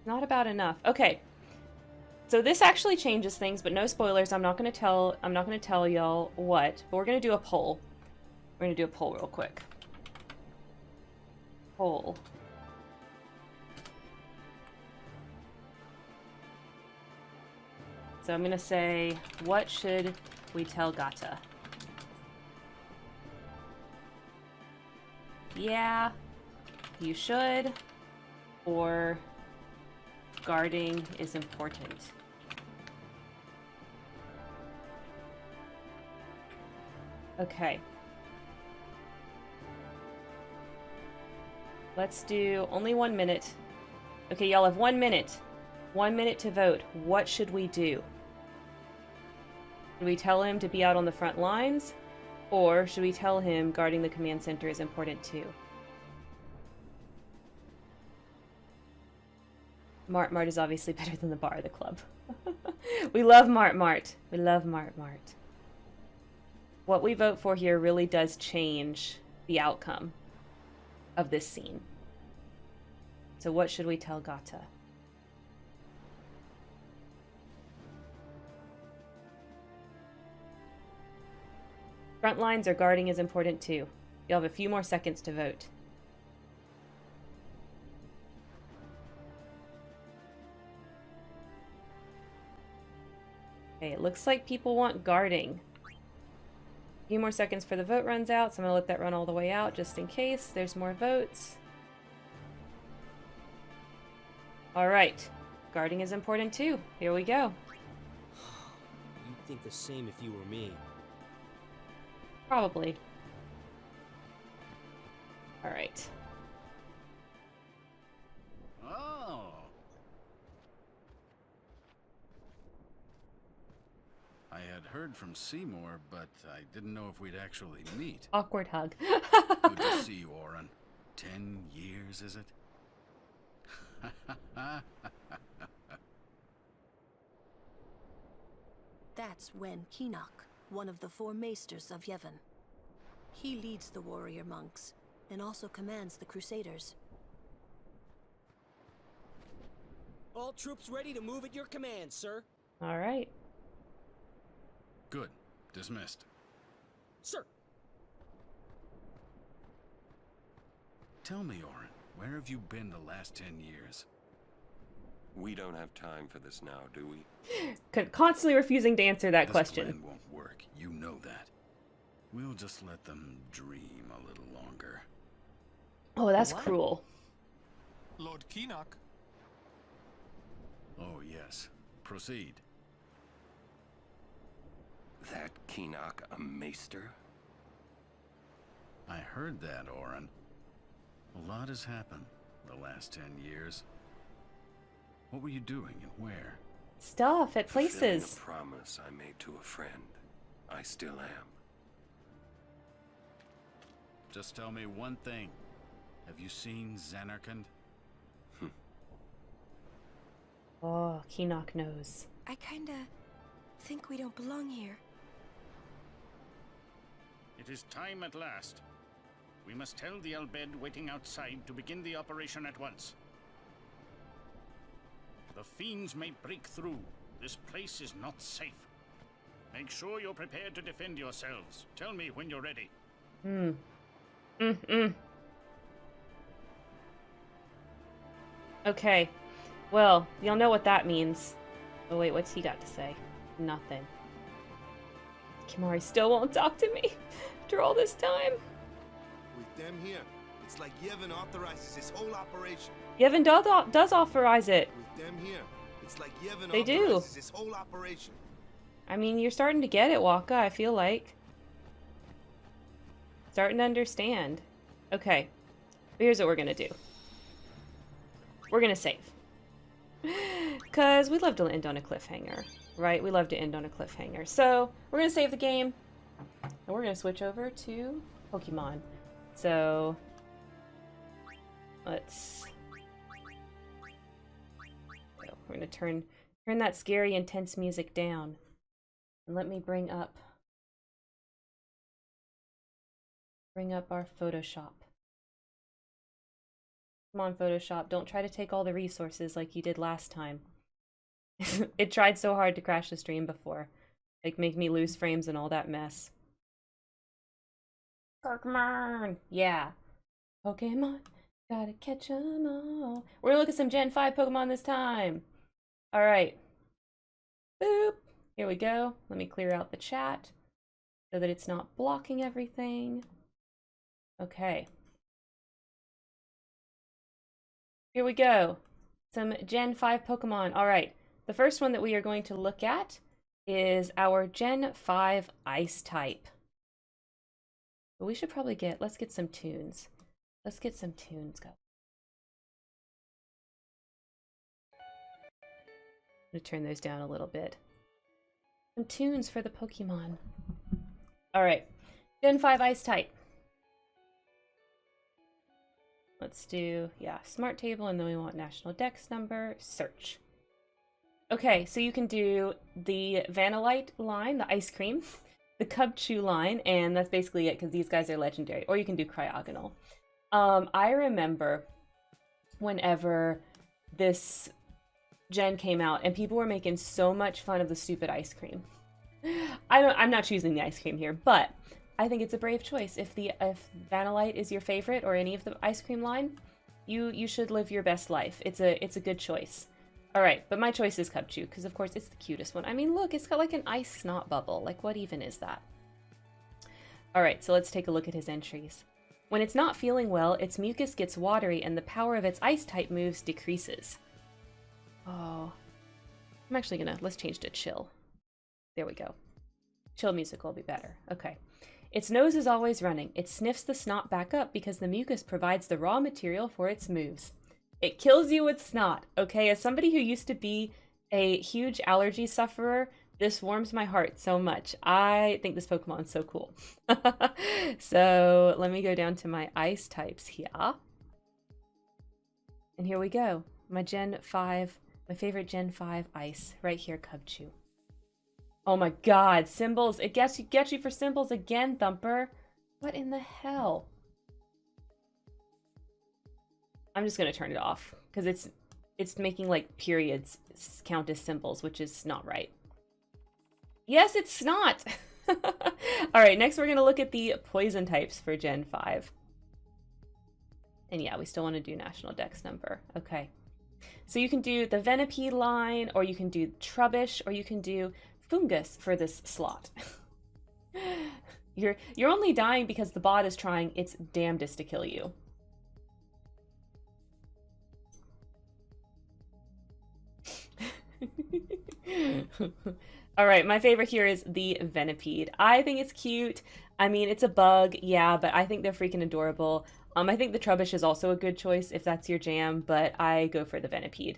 Not about enough. Okay. So this actually changes things, but no spoilers. I'm not gonna tell y'all what, but we're gonna do a poll. We're gonna do a poll real quick. Poll. So I'm gonna say, what should we tell Gata? Yeah, you should. Or guarding is important. Okay. Let's do only 1 minute. Okay, y'all have 1 minute. 1 minute to vote. What should we do? Should we tell him to be out on the front lines? Or should we tell him guarding the command center is important too? Mart Mart is obviously better than the bar of the club. We love Mart Mart. We love Mart Mart. What we vote for here really does change the outcome of this scene. So what should we tell Gata? Front lines or guarding is important too. You'll have a few more seconds to vote. Okay, it looks like people want guarding. A few more seconds for the vote runs out, so I'm going to let that run all the way out just in case there's more votes. Alright, guarding is important too. Here we go. You'd think the same if you were me. Probably. Alright. Oh. I had heard from Seymour, but I didn't know if we'd actually meet. Awkward hug. Good to see you, Oren. 10 years, is it? That's Wen Keenock, one of the 4 maesters of Yevon. He leads the warrior monks, and also commands the Crusaders. All troops ready to move at your command, sir. Alright. Good. Dismissed. Sir! Tell me, Oren, where have you been the last 10 years? We don't have time for this now, do we? Constantly refusing to answer that This question. plan won't work. You know that. We'll just let them dream a little longer. Oh, that's cruel. Lord Keenock. Oh, yes. Proceed. That Keenock a maester? I heard that, Oren. A lot has happened the last 10 years. What were you doing and where? Stuff at Fulfilling places. a promise I made to a friend. I still am. Just tell me one thing. Have you seen Zanarkand? Oh, Keenock knows. I kinda think we don't belong here. It is time at last. We must tell the Albed waiting outside to begin the operation at once. The fiends may break through. This place is not safe. Make sure you're prepared to defend yourselves. Tell me when you're ready. Okay. Well, you'll know what that means. Oh wait, what's he got to say? Nothing. Kimari still won't talk to me after all this time. With them here, it's like Yevon authorizes this whole operation. Yevon does authorize it. With them here, it's like Yevon They do. authorizes this whole operation. I mean, you're starting to get it, Waka, I feel like. Starting to understand. Okay. Here's what we're gonna do. We're gonna save. Because we love to end on a cliffhanger, right? We love to end on a cliffhanger. So, we're gonna save the game. And we're gonna switch over to Pokemon. So, let's... We're gonna turn that scary, intense music down. And let me bring up our Photoshop. Come on, Photoshop, don't try to take all the resources like you did last time. It tried so hard to crash the stream before. Like, make me lose frames and all that mess. Pokemon! Yeah. Pokemon, gotta catch 'em all. We're gonna look at some Gen 5 Pokemon this time. Alright. Boop. Here we go. Let me clear out the chat so that it's not blocking everything. Okay. Here we go. Some Gen 5 Pokemon. All right. The first one that we are going to look at is our Gen 5 Ice type. But we should probably let's get some tunes. Let's get some tunes going. I'm going to turn those down a little bit. Some tunes for the Pokemon. All right. Gen 5 Ice type. Let's do, yeah, Smart Table, and then we want National Dex number, search. Okay, so you can do the Vanillite line, the ice cream, the Cubchoo line, and that's basically it because these guys are legendary. Or you can do Cryogonal. I remember whenever this gen came out and people were making so much fun of the stupid ice cream. I'm not choosing the ice cream here, but I think it's a brave choice. If Vanillite is your favorite or any of the ice cream line, you should live your best life. It's a good choice. All right, but my choice is Cubchoo because of course it's the cutest one. I mean, look, it's got like an ice snot bubble. Like, what even is that? All right, so let's take a look at his entries. When it's not feeling well, its mucus gets watery and the power of its ice type moves decreases. Oh, I'm actually let's change to chill. There we go. Chill music will be better. Okay. Its nose is always running. It sniffs the snot back up because the mucus provides the raw material for its moves. It kills you with snot. Okay, as somebody who used to be a huge allergy sufferer, this warms my heart so much. I think this Pokemon's so cool. So let me go down to my ice types here. And here we go. My Gen 5, my favorite Gen 5 ice, right here, Cubchoo. Oh my god, symbols. It gets you for symbols again, Thumper. What in the hell? I'm just gonna turn it off because it's making like periods count as symbols, which is not right. Yes, it's snot. All right, next we're gonna look at the poison types for Gen 5. And yeah, we still want to do National Dex number. Okay. So you can do the Venipede line, or you can do Trubbish, or you can do Fungus for this slot. You're only dying because the bot is trying its damnedest to kill you. All right, my favorite here is the Venipede. I think it's cute. I mean, it's a bug, yeah, but I think they're freaking adorable. I think the Trubbish is also a good choice if that's your jam, but I go for the Venipede.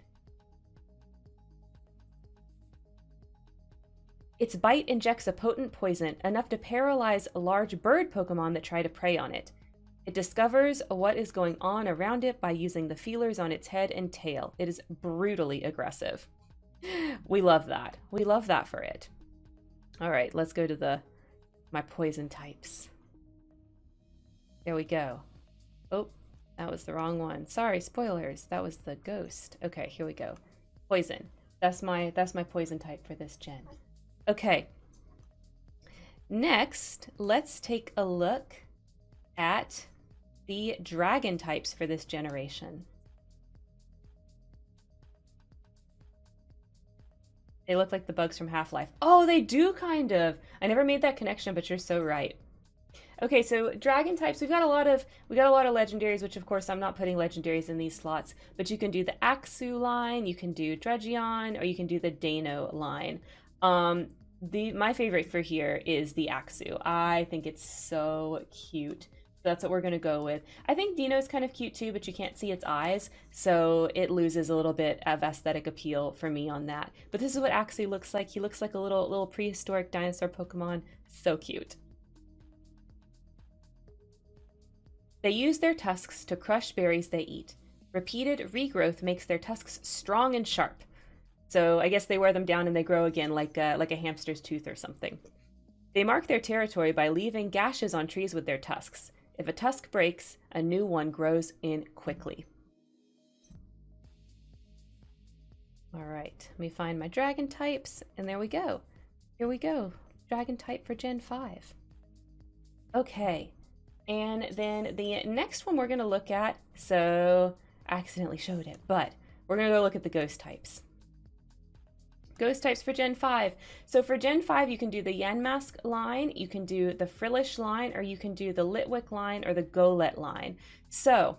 Its bite injects a potent poison, enough to paralyze large bird Pokemon that try to prey on it. It discovers what is going on around it by using the feelers on its head and tail. It is brutally aggressive. We love that. We love that for it. All right, let's go to my poison types. There we go. Oh, that was the wrong one. Sorry, spoilers. That was the ghost. Okay, here we go. Poison. That's my poison type for this gen. Okay. Next, let's take a look at the dragon types for this generation. They look like the bugs from Half-Life. Oh, they do kind of. I never made that connection, but you're so right. Okay, so dragon types, we got a lot of legendaries, which of course I'm not putting legendaries in these slots, but you can do the Axu line, you can do Dregion, or you can do the Dano line. My favorite for here is the Axu. I think it's so cute. That's what we're gonna go with. I think Dino's kind of cute too, but you can't see its eyes, so it loses a little bit of aesthetic appeal for me on that. But this is what Axu looks like. He looks like a little prehistoric dinosaur Pokemon. So cute. They use their tusks to crush berries they eat. Repeated regrowth makes their tusks strong and sharp. So I guess they wear them down and they grow again like a hamster's tooth or something. They mark their territory by leaving gashes on trees with their tusks. If a tusk breaks, a new one grows in quickly. All right, let me find my dragon types, and there we go. Here we go, dragon type for Gen 5. Okay, and then the next one we're gonna look at, so I accidentally showed it, but we're gonna go look at the ghost types. Ghost types for Gen 5. So for Gen 5, you can do the Yanmask line, you can do the Frillish line, or you can do the Litwick line or the Golet line. So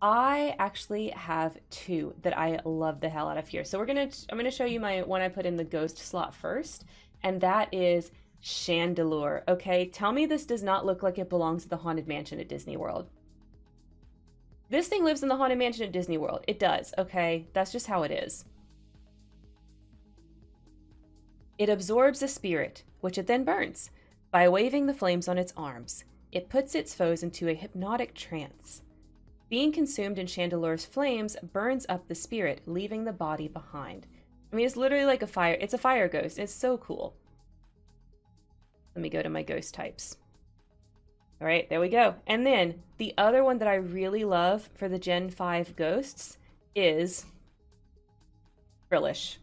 I actually have two that I love the hell out of here. So I'm gonna show you my one I put in the Ghost slot first, and that is Chandelure. Okay, tell me this does not look like it belongs to the Haunted Mansion at Disney World. This thing lives in the Haunted Mansion at Disney World. It does, okay? That's just how it is. It absorbs a spirit, which it then burns. By waving the flames on its arms, it puts its foes into a hypnotic trance. Being consumed in Chandelure's flames burns up the spirit, leaving the body behind. I mean, it's literally like a fire. It's a fire ghost. It's so cool. Let me go to my ghost types. All right, there we go. And then the other one that I really love for the Gen 5 ghosts is Frillish.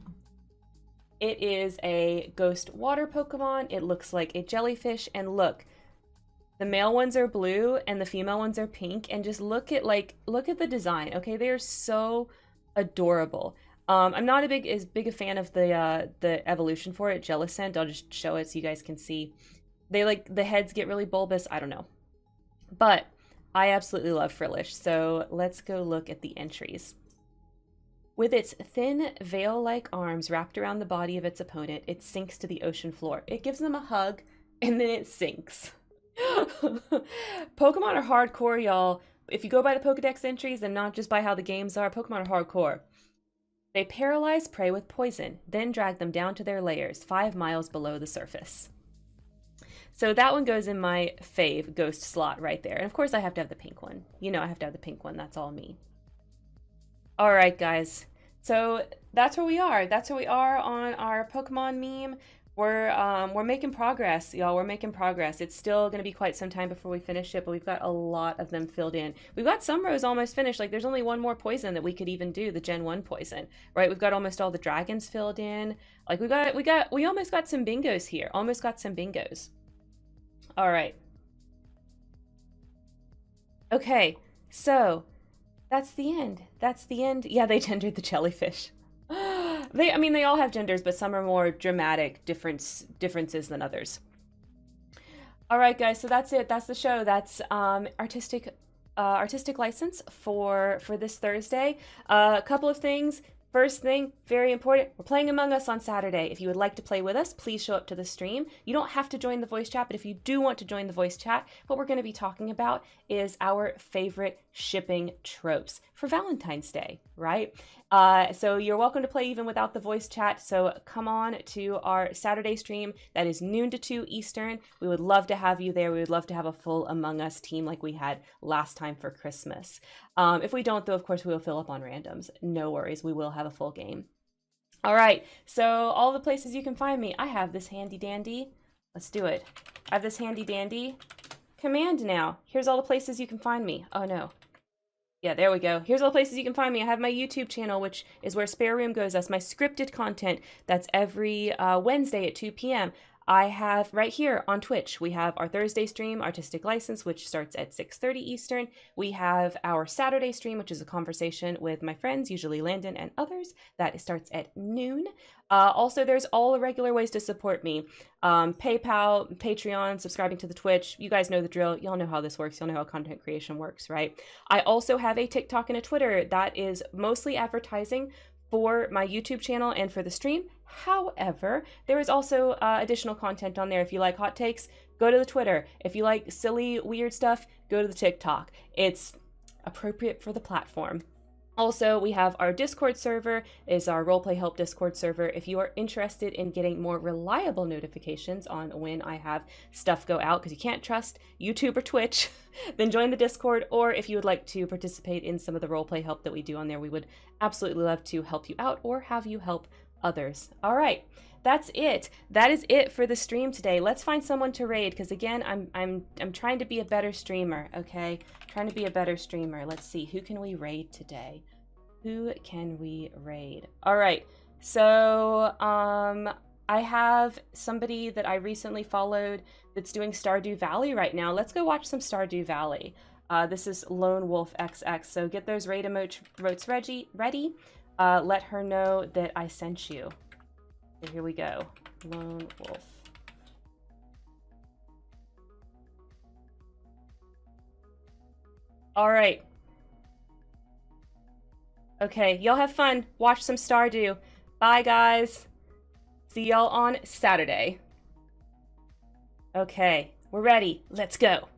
It is a ghost water Pokemon. It looks like a jellyfish. And look, the male ones are blue and the female ones are pink. And just look at the design. Okay, they are so adorable. I'm not as big a fan of the evolution for it, Jellicent. I'll just show it so you guys can see. The heads get really bulbous. I don't know. But I absolutely love Frillish. So let's go look at the entries. With its thin, veil-like arms wrapped around the body of its opponent, it sinks to the ocean floor. It gives them a hug, and then it sinks. Pokemon are hardcore, y'all. If you go by the Pokedex entries and not just by how the games are, Pokemon are hardcore. They paralyze prey with poison, then drag them down to their lairs, 5 miles below the surface. So that one goes in my fave ghost slot right there. And of course I have to have the pink one. You know I have to have the pink one. That's all me. All right, guys. So that's where we are. That's where we are on our Pokemon meme. We're making progress, y'all. We're making progress. It's still going to be quite some time before we finish it, but we've got a lot of them filled in. We've got some rows almost finished. Like there's only one more poison that we could even do, the Gen 1 poison, right? We've got almost all the dragons filled in. Like we almost got some bingos here. Almost got some bingos. All right. Okay. So that's the end. That's the end. Yeah, they gendered the jellyfish. They all have genders, but some are more dramatic differences than others. All right, guys. So that's it. That's the show. That's artistic license for this Thursday. A couple of things. First thing, very important, we're playing Among Us on Saturday. If you would like to play with us, please show up to the stream. You don't have to join the voice chat, but if you do want to join the voice chat, what we're going to be talking about is our favorite shipping tropes for Valentine's Day, right? So you're welcome to play even without the voice chat. So come on to our Saturday stream. That is noon to 2 Eastern. We would love to have you there. We would love to have a full Among Us team like we had last time for Christmas. If we don't, though, of course, we will fill up on randoms. No worries. We will have a full game. All right. So all the places you can find me. I have this handy dandy. Let's do it. I have this handy dandy command now. Here's all the places you can find me. Oh, no. Yeah, there we go. Here's all the places you can find me. I have my YouTube channel, which is where Spare Room goes. That's my scripted content. That's every Wednesday at 2 p.m. I have right here on Twitch, we have our Thursday stream, Artistic License, which starts at 6:30 Eastern. We have our Saturday stream, which is a conversation with my friends, usually Landon and others. That starts at noon. Also, there's all the regular ways to support me. PayPal, Patreon, subscribing to the Twitch. You guys know the drill. Y'all know how this works. Y'all know how content creation works, right? I also have a TikTok and a Twitter that is mostly advertising for my YouTube channel and for the stream. However, there is also additional content on there. If you like hot takes, go to the Twitter. If you like silly, weird stuff, go to the TikTok. It's appropriate for the platform. Also, we have our Discord server, is our Roleplay Help Discord server. If you are interested in getting more reliable notifications on when I have stuff go out, because you can't trust YouTube or Twitch, then join the Discord. Or if you would like to participate in some of the roleplay help that we do on there, we would absolutely love to help you out or have you help others. All right, that's it. That is it for the stream today. Let's find someone to raid, because again, I'm trying to be a better streamer, okay? Trying to be a better streamer. Let's see, who can we raid today? Who can we raid? All right, so I have somebody that I recently followed that's doing Stardew Valley right now. Let's go watch some Stardew Valley. This is Lone Wolf XX, so get those raid emotes ready. Let her know that I sent you. So here we go. Lone wolf. All right. Okay, y'all have fun. Watch some Stardew. Bye, guys. See y'all on Saturday. Okay, we're ready. Let's go.